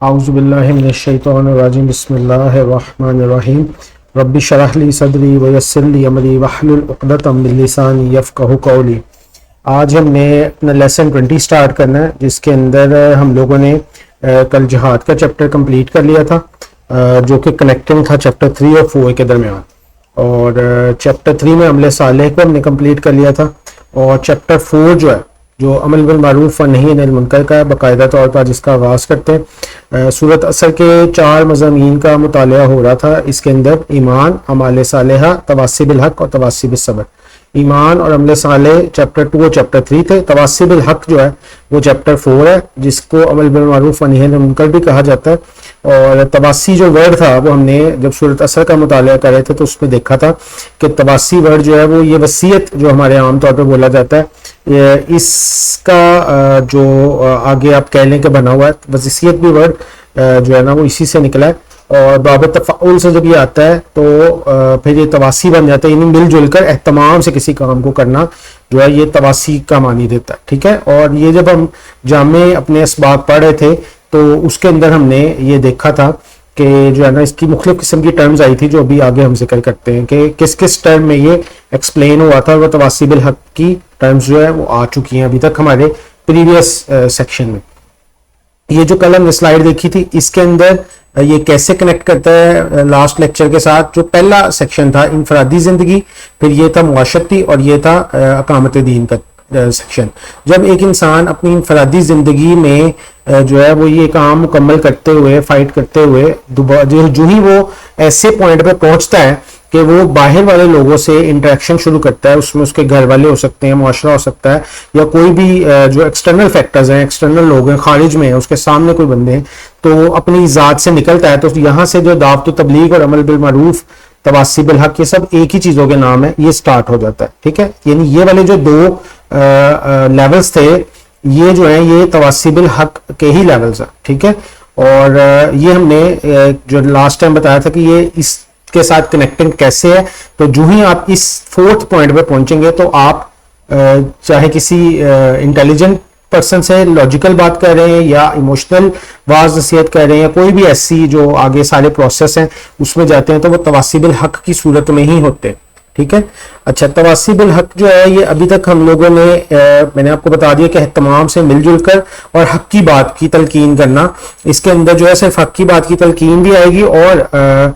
اعوذ باللہ من الشیطان الرجیم بسم اللہ الرحمن الرحیم رب اشرح لی صدری ویسر لی امری واحلل عقدۃ من لسانی یفقہوا قولی۔ آج ہم نے اپنا لیسن 20 سٹارٹ کرنا ہے، جس کے اندر ہم لوگوں نے کل جہاد کا چیپٹر کمپلیٹ کر لیا تھا، جو کہ کنیکٹنگ تھا چیپٹر 3 اور 4 کے درمیان، اور چیپٹر 3 میں عمل صالح کو ہم نے کمپلیٹ کر لیا تھا، اور چیپٹر 4 جو ہے جو عمل بالمعروف و نہی عن المنکر کا باقاعدہ طور پر جس کا آغاز کرتے ہیں۔ سورۃ عصر کے 4 مضامین کا مطالعہ ہو رہا تھا، اس کے اندر ایمان، اعمال صالحہ، تواصی بالحق اور تواصی بالصبر۔ ایمان اور عمل صالح چیپٹر 2 اور چیپٹر 3 تھے، تواصی بالحق جو ہے وہ چیپٹر 4 ہے، جس کو عمل بالمعروف و نہی عن المنکر بھی کہا جاتا ہے۔ اور تواصی جو ورڈ تھا وہ ہم نے جب سورۃ عصر کا مطالعہ کر رہے تھے تو اس میں دیکھا تھا کہ تواصی ورڈ جو ہے وہ یہ وصیت جو ہمارے عام طور پہ بولا جاتا ہے، اس کا جو آگے آپ کہہ لیں کہ بنا ہوا ہے، وصیت بھی ورڈ جو ہے نا وہ اسی سے نکلا ہے، اور باب تفعول سے جب یہ آتا ہے تو پھر یہ تواصی بن جاتا ہے، یعنی مل جل کر اہتمام سے کسی کام کو کرنا جو ہے یہ تواصی کا معنی دیتا ہے، ٹھیک ہے۔ اور یہ جب ہم جامع اپنے اسباق پڑھ رہے تھے تو اس کے اندر ہم نے یہ دیکھا تھا کہ جو ہے نا اس کی مختلف قسم کی ٹرمز آئی تھی جو ابھی آگے ہم ذکر کرتے ہیں کہ کس کس ٹرم میں یہ ایکسپلین ہوا تھا، وہ تواصی بالحق کی ٹرمز جو ہے وہ آ چکی ہیں ابھی تک ہمارے پریویس سیکشن میں۔ یہ جو کل ہم نے سلائیڈ دیکھی تھی اس کے اندر یہ کیسے کنیکٹ کرتا ہے لاسٹ لیکچر کے ساتھ، جو پہلا سیکشن تھا انفرادی زندگی، پھر یہ تھا معاشرتی، اور یہ تھا اقامت دین کا سیکشن۔ جب ایک انسان اپنی انفرادی زندگی میں جو ہے وہ یہ کام مکمل کرتے ہوئے فائٹ کرتے ہوئے جو ہی وہ ایسے پوائنٹ پہ پہنچتا ہے کہ وہ باہر والے لوگوں سے انٹریکشن شروع کرتا ہے، اس میں اس کے گھر والے ہو سکتے ہیں، معاشرہ ہو سکتا ہے، یا کوئی بھی جو ایکسٹرنل فیکٹرز ہیں، ایکسٹرنل لوگ ہیں، خارج میں ہیں، اس کے سامنے کوئی بندے ہیں، تو اپنی ذات سے نکلتا ہے، تو یہاا سے جو دعوت و تبلیغ اور عمل بالمعروف، تواصی بالحق، یہ سب ایک ہی چیزوں کے نام ہے، یہ سٹارٹ ہو جاتا ہے، ٹھیک ہے۔ یعنی یہ والے جو 2 لیولز تھے یہ جو ہیں یہ تواصی بالحق کے ہی لیولز ہیں، ٹھیک ہے۔ اور یہ ہم نے جو لاسٹ ٹائم بتایا تھا کہ یہ اس کے ساتھ کنیکٹنگ کیسے ہے، تو جو ہی آپ اس 4تھ پوائنٹ پہ پہنچیں گے تو آپ چاہے کسی انٹیلیجنٹ پرسن سے لاجیکل بات کر رہے ہیں یا ایموشنل واز نصیحت کر رہے ہیں، یا کوئی بھی ایسی جو آگے سارے پروسیس ہیں اس میں جاتے ہیں تو وہ تواصی بالحق کی صورت میں ہی ہوتے ہیں، ٹھیک ہے۔ اچھا، تواصی بالحق جو ہے یہ ابھی تک ہم لوگوں نے میں نے آپ کو بتا دیا کہ تمام سے مل جل کر اور حق کی بات کی تلقین کرنا، اس کے اندر جو ہے صرف حق کی بات کی تلقین بھی آئے گی، اور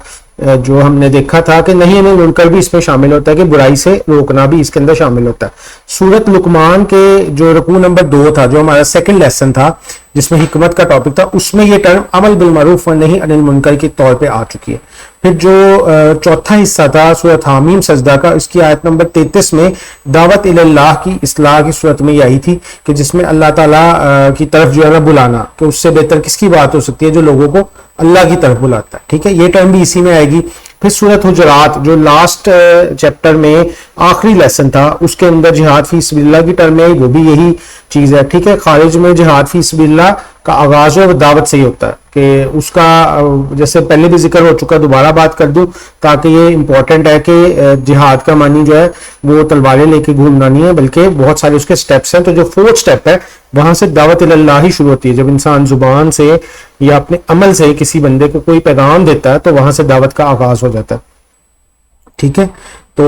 جو ہم نے دیکھا تھا کہ نہیں عن المنکر بھی اس میں شامل ہوتا ہے، کہ برائی سے روکنا بھی اس کے اندر شامل ہوتا ہے۔ سورۃ لقمان کے جو رکوع نمبر 2 تھا، جو ہمارا سیکنڈ لیسن تھا جس میں حکمت کا ٹاپک تھا، اس میں یہ ٹرم عمل بالمعروف و نہی عن المنکر کے طور پہ آ چکی ہے۔ پھر جو چوتھا حصہ تھا سورۃ حامیم سجدہ کا، اس کی آیت نمبر 33 میں دعوت اللہ کی اصلاح کی صورت میں یہ آئی تھی کہ جس میں اللہ تعالیٰ کی طرف جو ہے نا بلانا، کہ اس سے بہتر کس کی بات ہو سکتی ہے جو لوگوں کو اللہ کی طرف بلاتا ہے، ٹھیک ہے۔ یہ ٹرم بھی اسی میں آئے گی۔ پھر سورۃ حجرات جو لاسٹ چیپٹر میں آخری لیسن تھا، اس کے اندر جہاد فی سبیل اللہ کی ٹرم ہے، وہ بھی یہی چیز ہے، ٹھیک ہے۔ خارج میں جہاد فی سبیل اللہ کا آغاز وہ دعوت سے ہی ہوتا ہے، کہ اس کا جیسے پہلے بھی ذکر ہو چکا، دوبارہ بات کر دوں تاکہ یہ امپورٹنٹ ہے کہ جہاد کا معنی جو ہے وہ تلواریں لے کے گھومنا نہیں ہے، بلکہ بہت سارے اس کے سٹیپس ہیں۔ تو جو 4تھ سٹیپ ہے وہاں سے دعوت اللہ ہی شروع ہوتی ہے، جب انسان زبان سے یا اپنے عمل سے کسی بندے کو کوئی پیغام دیتا ہے تو وہاں سے دعوت کا آغاز ہو جاتا ہے، ٹھیک ہے۔ تو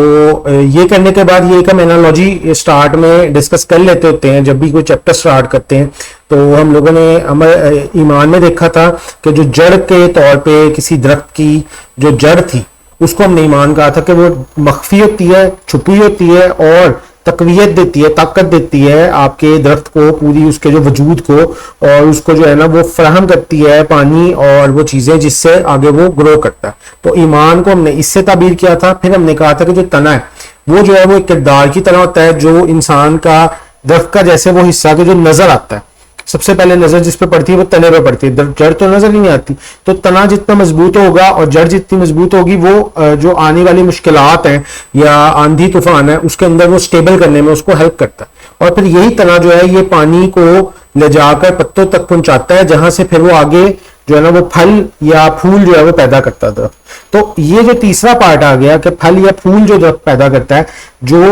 یہ کرنے کے بعد یہ ایک ہم اینالوجی سٹارٹ میں ڈسکس کر لیتے ہوتے ہیں، جب بھی کوئی چیپٹر سٹارٹ کرتے ہیں تو ہم لوگوں نے ایمان میں دیکھا تھا کہ جو جڑ کے طور پہ کسی درخت کی جو جڑ تھی اس کو ہم نے ایمان کہا تھا کہ وہ مخفی ہوتی ہے، چھپی ہوتی ہے، اور تقویت دیتی ہے، طاقت دیتی ہے آپ کے درخت کو، پوری اس کے جو وجود کو، اور اس کو جو ہے نا وہ فراہم کرتی ہے پانی اور وہ چیزیں جس سے آگے وہ گرو کرتا ہے۔ تو ایمان کو ہم نے اس سے تعبیر کیا تھا۔ پھر ہم نے کہا تھا کہ جو تنا ہے وہ جو ہے وہ ایک کردار کی طرح ہوتا ہے، جو انسان کا درخت کا جیسے وہ حصہ کہ جو نظر آتا ہے، سب سے پہلے نظر جس پہ پڑتی ہے وہ تنے پہ پڑتی ہے، جڑ تو نظر نہیں آتی، تو تنا جتنا مضبوط ہوگا اور جڑ جتنی مضبوط ہوگی وہ جو آنے والی مشکلات ہیں یا آندھی طوفان ہے اس کے اندر وہ سٹیبل کرنے میں اس کو ہیلپ کرتا ہے۔ اور پھر یہی تنا جو ہے یہ پانی کو لے جا کر پتوں تک پہنچاتا ہے، جہاں سے پھر وہ آگے جو ہے نا وہ پھل یا پھول جو ہے وہ پیدا کرتا تھا. تو یہ جو تیسرا پارٹ آ گیا کہ پھل یا پھول جو درخت پیدا کرتا ہے, جو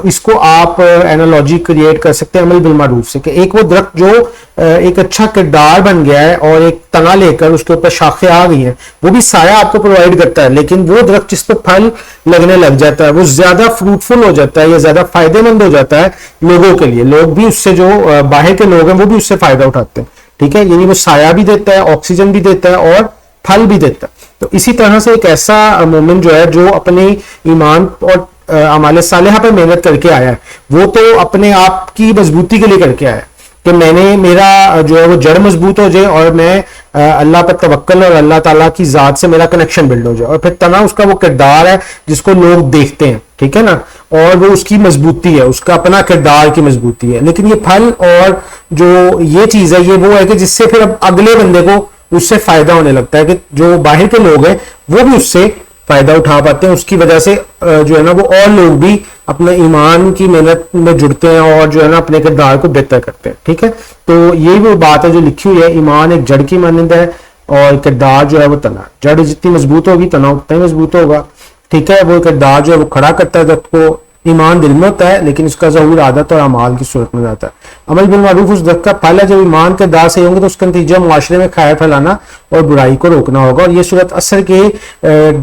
اس کو آپ اینالوجی کریٹ کر سکتے ہیں عمل بالمعروف سے, کہ ایک وہ درخت جو ایک اچھا کردار بن گیا ہے اور ایک تنا لے کر اس کے اوپر شاخیں آ گئی ہیں, وہ بھی سایہ آپ کو پرووائڈ کرتا ہے, لیکن وہ درخت جس پہ پھل لگنے لگ جاتا ہے وہ زیادہ فروٹفل ہو جاتا ہے یا زیادہ فائدے مند ہو جاتا ہے لوگوں کے لیے. لوگ بھی اس سے, جو باہر کے لوگ ہیں وہ بھی اس سے فائدہ اٹھاتے ہیں. ٹھیک ہے, یعنی وہ سایہ بھی دیتا ہے, آکسیجن بھی دیتا ہے اور پھل بھی دیتا ہے. تو اسی طرح سے ایک ایسا مومن جو ہے جو اپنے ایمان اور اعمال صالحہ پہ محنت کر کے آیا ہے, وہ تو اپنے آپ کی مضبوطی کے لیے کر کے آیا ہے کہ میرا جو ہے وہ جڑ مضبوط ہو جائے اور میں اللہ پر توکل اور اللہ تعالیٰ کی ذات سے میرا کنیکشن بلڈ ہو جائے, اور پھر تنا اس کا وہ کردار ہے جس کو لوگ دیکھتے ہیں. ٹھیک ہے نا, اور وہ اس کی مضبوطی ہے, اس کا اپنا کردار کی مضبوطی ہے. لیکن یہ پھل اور جو یہ چیز ہے یہ وہ ہے کہ جس سے پھر اب اگلے بندے کو اس سے فائدہ ہونے لگتا ہے, کہ جو باہر کے لوگ ہیں وہ بھی اس سے فائدہ اٹھا پاتے ہیں. اس کی وجہ سے جو ہے نا وہ اور لوگ بھی اپنے ایمان کی محنت میں جڑتے ہیں اور جو ہے نا اپنے کردار کو بہتر کرتے ہیں. ٹھیک ہے, تو یہی وہ بات ہے جو لکھی ہوئی ہے, ایمان ایک جڑ کی مانند ہے اور کردار جو ہے وہ تنا. جڑ جتنی مضبوط ہوگی تنا اتنا ہی مضبوط ہوگا. ٹھیک ہے, وہ کردار جو ہے وہ کھڑا کرتا ہے درخت کو. ایمان دل میں ہوتا ہے لیکن اس کا ظہور عادت اور اعمال کی صورت میں جاتا ہے. عمل بالمعروف اس درخت کا پھل ہے. جب ایمان کردار صحیح ہوں گے تو اس کا نتیجہ معاشرے میں خیر پھیلانا اور برائی کو روکنا ہوگا. اور یہ صورت اثر کے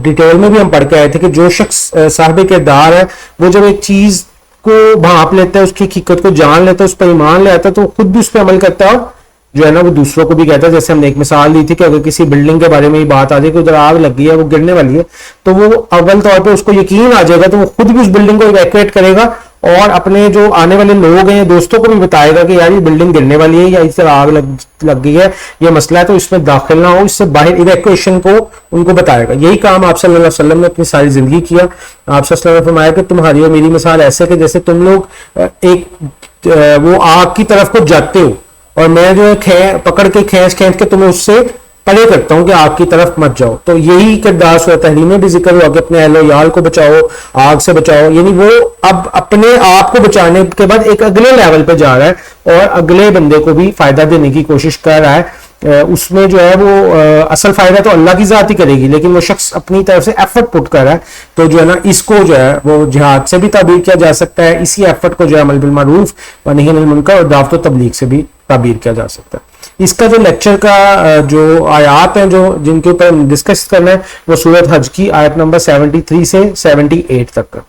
ڈیٹیل میں بھی ہم پڑھ کے آئے تھے کہ جو شخص صاحب کردار ہے وہ جب ایک چیز کو بھانپ لیتا ہے, اس کی حقیقت کو جان لیتا ہے, اس پر ایمان لے آتا ہے, تو خود بھی اس پہ عمل کرتا ہے اور جو ہے نا وہ دوسروں کو بھی کہتا ہے. جیسے ہم نے ایک مثال دی تھی کہ اگر کسی بلڈنگ کے بارے میں یہ بات آ جائے کہ ادھر آگ لگ گئی ہے, وہ گرنے والی ہے, تو وہ اول طور پہ اس کو یقین آ جائے گا تو وہ خود بھی اس بلڈنگ کو ایویکویٹ کرے گا اور اپنے جو آنے والے لوگ ہیں دوستوں کو بھی بتائے گا کہ یار یہ بلڈنگ گرنے والی ہے یا اس طرح آگ لگ گئی ہے, یہ مسئلہ ہے, تو اس میں داخل نہ ہو, اس سے باہر ایویکویشن کو ان کو بتائے گا. یہی کام آپ صلی اللہ علیہ وسلم نے اپنی ساری زندگی کیا. آپ صلی اللہ علیہ وسلم نے فرمایا کہ تمہاری اور میری مثال ایسے کہ جیسے تم لوگ ایک وہ آگ کی طرف کو جاتے ہو اور میں جو ہے پکڑ کے کھینچ کے تمہیں اس سے پرے کرتا ہوں کہ آگ کی طرف مت جاؤ. تو یہی کردار سورہ تحریم میں بھی ذکر ہوا کہ اپنے اہل و عیال کو بچاؤ, آگ سے بچاؤ. یعنی وہ اب اپنے آپ کو بچانے کے بعد ایک اگلے لیول پہ جا رہا ہے اور اگلے بندے کو بھی فائدہ دینے کی کوشش کر رہا ہے. اس میں جو ہے وہ اصل فائدہ تو اللہ کی ذات ہی کرے گی, لیکن وہ شخص اپنی طرف سے ایفرٹ پٹ کر رہا ہے. تو جو ہے نا اس کو جو ہے وہ جہاد سے بھی تعبیر کیا جا سکتا ہے, اسی ایفرٹ کو جو ہے عمل بالمعروف و نہی عن المنکر اور دعوت و تبلیغ سے بھی تعبیر کیا جا سکتا ہے. اس کا جو لیکچر کا جو آیات ہیں جو جن کے اوپر ڈسکس کرنا ہے وہ سورۃ حج کی آیت نمبر 73 سے 78 تک کا.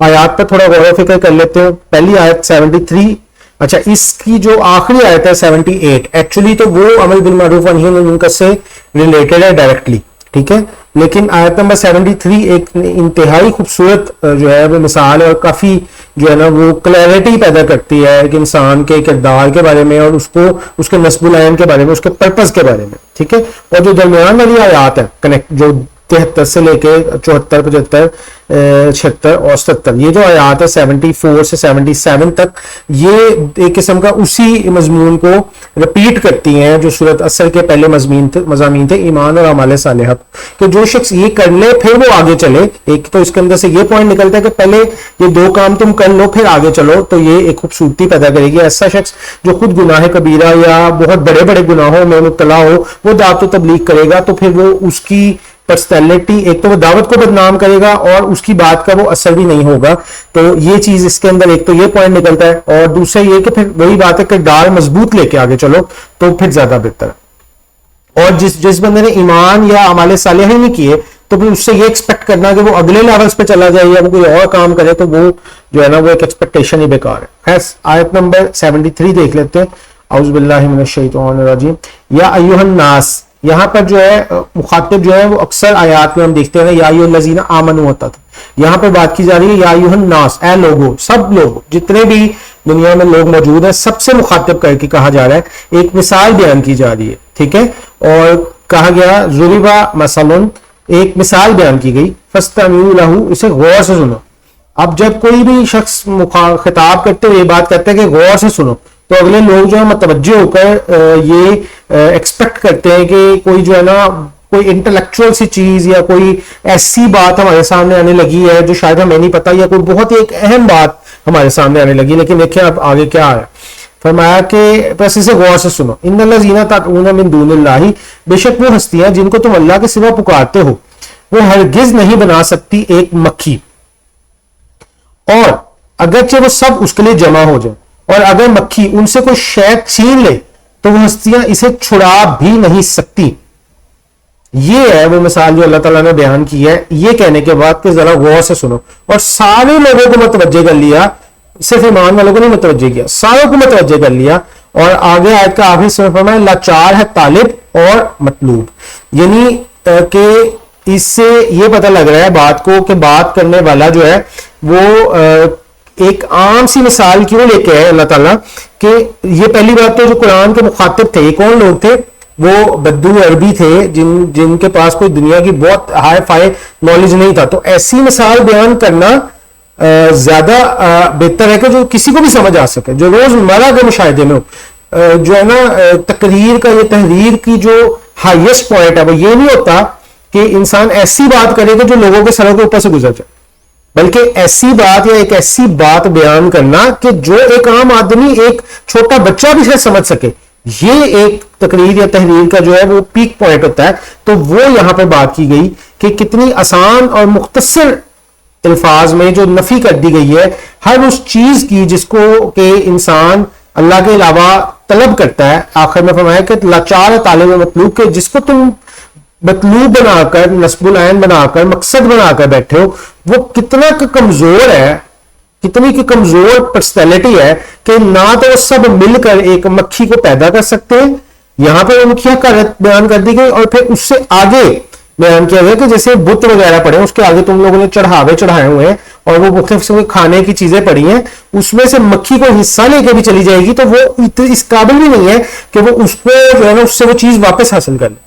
آیات پر تھوڑا غور و فکر کر لیتے ہیں. پہلی آیت 73, اچھا اس کی جو آخری آیت ہے 78, ایکچولی تو وہ عمل بالمعروف و نہی عن المنکر سے ریلیٹڈ ہے ڈائریکٹلی. ٹھیک ہے, لیکن آیت نمبر 73 ایک انتہائی خوبصورت جو ہے وہ مثال ہے اور کافی جو ہے نا وہ کلیئرٹی پیدا کرتی ہے کہ انسان کے کردار کے بارے میں اور اس کو اس کے نصب العین کے بارے میں, اس کے پرپز کے بارے میں. ٹھیک ہے, اور جو درمیان والی آیات ہے کنیکٹ جو 73 سے لے کے 74 75 76 اور 77, یہ جو آیات ہے 74 سے 77 تک, یہ ایک قسم کا اسی مضمون کو رپیٹ کرتی ہیں جو سورۃ اثر کے پہلے مضامین تھے, ایمان اور اعمال صالحہ, کہ جو شخص یہ کر لے پھر وہ آگے چلے. ایک تو اس کے اندر سے یہ پوائنٹ نکلتا ہے کہ پہلے یہ دو کام تم کر لو پھر آگے چلو, تو یہ ایک خوبصورتی پیدا کرے گی. ایسا شخص جو خود گناہ کبیرہ یا بہت بڑے بڑے گناہوں میں مبتلا ہو وہ دعوت و تبلیغ کرے گا تو پھر وہ اس کی پرسنالٹی, ایک تو وہ دعوت کو بدنام کرے گا اور اس کی بات کا وہ اثر بھی نہیں ہوگا. تو یہ چیز اس کے اندر ایک تو یہ پوائنٹ نکلتا ہے, اور دوسرا یہ کہ پھر وہی بات ہے کہ کردار مضبوط لے کے آگے چلو تو پھر زیادہ بہتر ہے. اور جس بندے نے ایمان یا اعمال صالحہ ہی نہیں کیے تو پھر اس سے یہ ایکسپیکٹ کرنا کہ وہ اگلے لیولز پہ چلا جائے یا وہ کوئی اور کام کرے تو وہ جو ہے نا وہ ایک ایکسپیکٹیشن ہی بیکار ہے. خیر, آیت نمبر 73 دیکھ لیتے ہیں. اعوذ باللہ من الشیطان الرجیم. یا ایھا الناس, یہاں پر جو ہے مخاطب جو ہے وہ اکثر آیات میں ہم دیکھتے ہیں یا ایھا الذین آمنوا ہوتا تھا, یہاں پر بات کی جا رہی ہے یا ایھا الناس, اے لوگو, سب لوگ جتنے بھی دنیا میں لوگ موجود ہیں سب سے مخاطب کر کے کہا جا رہا ہے, ایک مثال بیان کی جا رہی ہے. ٹھیک ہے, اور کہا گیا ضرب مثل, ایک مثال بیان کی گئی, فاستمعوا لہ, اسے غور سے سنو. اب جب کوئی بھی شخص خطاب کرتے ہوئے یہ بات کرتے ہیں کہ غور سے سنو, تو اگلے لوگ جو ہے متوجہ ہو کر یہ ایکسپیکٹ کرتے ہیں کہ کوئی جو ہے نا کوئی انٹلیکچوئل سی چیز یا کوئی ایسی بات ہمارے سامنے آنے لگی ہے جو شاید ہمیں نہیں پتا, یا کوئی بہت ہی ایک اہم بات ہمارے سامنے آنے لگی. لیکن دیکھیں اب آگے کیا آیا, فرمایا کہ بس اسے غور سے سنو، ان الذین تدعون من دون اللہ، بے شک وہ ہستیاں جن کو تم اللہ کے سوا پکارتے ہو، وہ ہرگز نہیں بنا سکتی ایک مکھی، اور اگرچہ وہ سب اس کے لیے جمع ہو جائے، اور اگر مکھی ان سے کوئی شے چھین لے تو وہ ہستیاں اسے چھڑا بھی نہیں سکتی۔ یہ ہے وہ مثال جو اللہ تعالیٰ نے بیان کی ہے، یہ کہنے کے بعد کہ ذرا غور سے سنو، اور سارے لوگوں کو متوجہ کر لیا، صرف ایمان والوں کو نہیں متوجہ کیا، ساروں کو متوجہ کر لیا۔ اور آگے آیت کا آخری میں فرمایا لاچار ہے طالب اور مطلوب، یعنی کہ اس سے یہ پتہ لگ رہا ہے بات کو کہ بات کرنے والا جو ہے وہ ایک عام سی مثال کیوں لے کے ہے اللہ تعالیٰ، کہ یہ پہلی بات تو جو قرآن کے مخاطب تھے یہ کون لوگ تھے؟ وہ بدو عربی تھے جن کے پاس کوئی دنیا کی بہت ہائی فائی نالج نہیں تھا، تو ایسی مثال بیان کرنا زیادہ بہتر ہے کہ جو کسی کو بھی سمجھ آ سکے، جو روز مرہ کے مشاہدے میں ہو۔ جو ہے نا تقریر کا، یہ تحریر کی جو ہائیسٹ پوائنٹ ہے وہ یہ نہیں ہوتا کہ انسان ایسی بات کرے کہ جو لوگوں کے سروں کے اوپر سے گزر جائے، بلکہ ایسی بات یا ایک ایسی بات بیان کرنا کہ جو ایک عام آدمی، ایک چھوٹا بچہ بھی شاید سمجھ سکے، یہ ایک تقریر یا تحریر کا جو ہے وہ پیک پوائنٹ ہوتا ہے۔ تو وہ یہاں پہ بات کی گئی کہ کتنی آسان اور مختصر الفاظ میں جو نفی کر دی گئی ہے ہر اس چیز کی جس کو کہ انسان اللہ کے علاوہ طلب کرتا ہے۔ آخر میں فرمایا کہ لاچار طالب و مطلوب، کہ جس کو تم مطلوب بنا کر، نصب العین بنا کر، مقصد بنا کر بیٹھے ہو، وہ کتنا کمزور ہے، کتنی کی کمزور پرسنالٹی ہے کہ نہ تو وہ سب مل کر ایک مکھی کو پیدا کر سکتے ہیں۔ یہاں پہ وہ مکھی حقارت بیان کر دی گئی، اور پھر اس سے آگے بیان کیا گیا کہ جیسے بت وغیرہ پڑے اس کے آگے تم لوگوں نے چڑھاوے چڑھائے ہوئے ہیں اور وہ مختلف کھانے کی چیزیں پڑی ہیں، اس میں سے مکھی کو حصہ لے کے بھی چلی جائے گی تو وہ اس قابل بھی نہیں ہے کہ وہ اس کو جو ہے نا اس سے وہ چیز واپس حاصل کر لے۔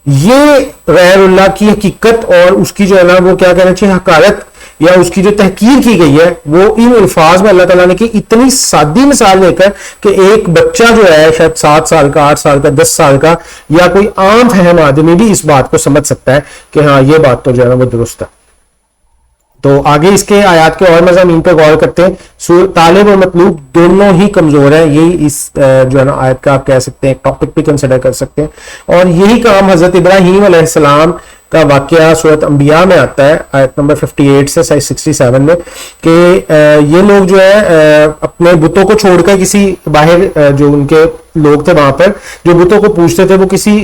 یہ غیر اللہ کی حقیقت اور اس کی جو ہے نا وہ کیا کہنا چاہیے حقارت یا اس کی جو تحقیر کی گئی ہے وہ ان الفاظ میں اللہ تعالیٰ نے کی اتنی سادی مثال لے کر کہ ایک بچہ جو ہے شاید 7 سال کا، 8 سال کا، 10 سال کا یا کوئی عام فہم آدمی بھی اس بات کو سمجھ سکتا ہے کہ ہاں یہ بات تو جو ہے نا وہ درست ہے۔ تو آگے اس کے آیات کے اور مضامین پہ غور کرتے ہیں۔ طالب اور مطلوب دونوں ہی کمزور ہیں، یہی اس جو ہے نا آیت کا آپ کہہ سکتے ہیں ٹاپک بھی کنسیڈر کر سکتے ہیں، اور یہی کام حضرت ابراہیم علیہ السلام کا واقعہ سورۃ انبیاء میں آتا ہے آیت نمبر 58 سے 67 میں، کہ یہ لوگ جو ہے اپنے بتوں کو چھوڑ کر کسی باہر جو ان کے لوگ تھے وہاں پر جو بتوں کو پوجتے تھے وہ کسی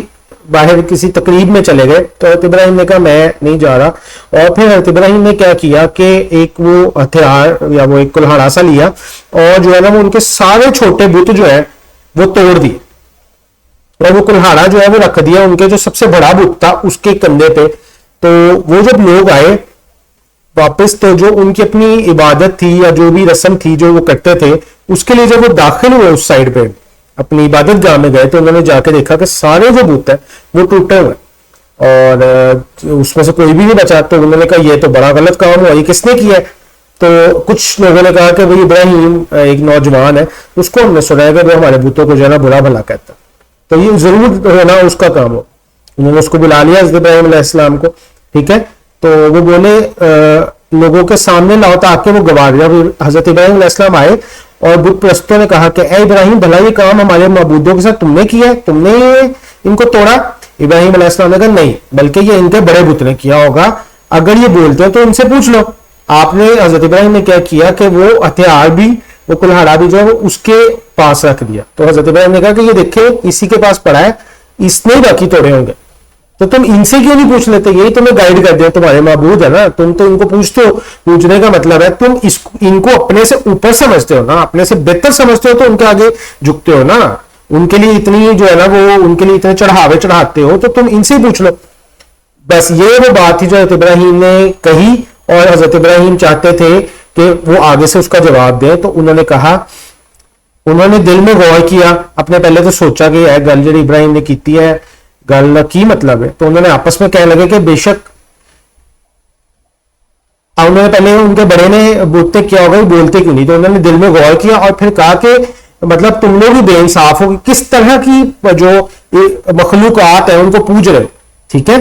باہر کسی تقریب میں چلے گئے، تو حضرت ابراہیم نے کہا میں نہیں جا رہا، اور پھر حضرت ابراہیم نے کیا کیا کہ ایک وہ ہتھیار یا وہ ایک کلہاڑا سا لیا اور جو ہے نا وہ ان کے سارے چھوٹے بت جو ہے وہ توڑ دیے، اور وہ کلہاڑا جو ہے وہ رکھ دیا ان کے جو سب سے بڑا بت تھا اس کے کندھے پہ۔ تو وہ جب لوگ آئے واپس تو جو ان کی اپنی عبادت تھی یا جو بھی رسم تھی جو وہ کرتے تھے اس کے لیے جب وہ داخل ہوئے اس سائڈ پہ اپنی عبادت گاہ میں گئے تو انہوں نے جا کے دیکھا کہ سارے جو بت ہیں وہ ٹوٹے ہوئے اور اس میں سے کوئی بھی نہیں بچا، تو انہوں نے کہا یہ تو بڑا غلط کام ہوا، یہ کس نے کیا ہے؟ تو کچھ لوگوں نے کہا کہ بھائی ابراہیم ایک نوجوان ہے، اس کو ہم نے سنا ہے کہ وہ ہمارے بتوں کو جو ہے نا برا بھلا کہتا ہے، تو یہ ضرور ہونا اس کا کام ہو۔ انہوں نے اس کو بلا لیا حضرت ابراہیم علیہ السلام کو، ٹھیک ہے، تو وہ بولے لوگوں کے سامنے لاؤ تاکہ وہ گواہ دیا۔ حضرت ابراہیم علیہ السلام آئے اور بت پرستوں نے کہا کہ اے ابراہیم بھلا یہ کام ہمارے معبودوں کے ساتھ تم نے کیا ہے، تم نے ان کو توڑا؟ ابراہیم علیہ السلام نے کہا نہیں، بلکہ یہ ان کے بڑے بت نے کیا ہوگا، اگر یہ بولتے ہیں تو ان سے پوچھ لو۔ آپ نے حضرت ابراہیم نے کیا کیا کہ وہ ہتھیار بھی وہ کلہاڑا بھی جو ہے وہ اس کے پاس رکھ دیا، تو حضرت ابراہیم نے کہا کہ یہ دیکھیں اسی کے پاس پڑا ہے، اس نے باقی توڑے ہوں گے، تو تم ان سے کیوں نہیں پوچھ لیتے؟ یہی تمہیں گائیڈ کر دیں، تمہارے معبود ہے نا، تم تو ان کو پوچھتے ہو، پوچھنے کا مطلب ہے تم ان کو اپنے سے اوپر سمجھتے ہو نا، اپنے سے بہتر سمجھتے ہو تو ان کے آگے جھکتے ہو نا، ان کے لیے اتنی جو ہے نا وہ ان کے لیے اتنے چڑھاوے چڑھاتے ہو تو تم ان سے ہی پوچھ لو۔ بس یہ وہ بات تھی جو حضرت ابراہیم نے کہی، اور حضرت ابراہیم چاہتے تھے کہ وہ آگے سے اس کا جواب دیں، تو انہوں نے کہا، انہوں نے دل میں غور کیا، اپنے پہلے تو سوچا کہ یہ گل جڑی ابراہیم نے کیتی ہے گل کی مطلب ہے، تو انہوں نے آپس میں کہنے لگے کہ بے شک انہوں نے پہلے ان کے بڑے نے بولتے کیا ہوگا بولتے کیوں نہیں، تو انہوں نے دل میں غور کیا اور پھر کہا کہ مطلب تم لوگ بھی بے انصاف ہو کہ کس طرح کی جو مخلوقات ہیں ان کو پوج رہے، ٹھیک ہے۔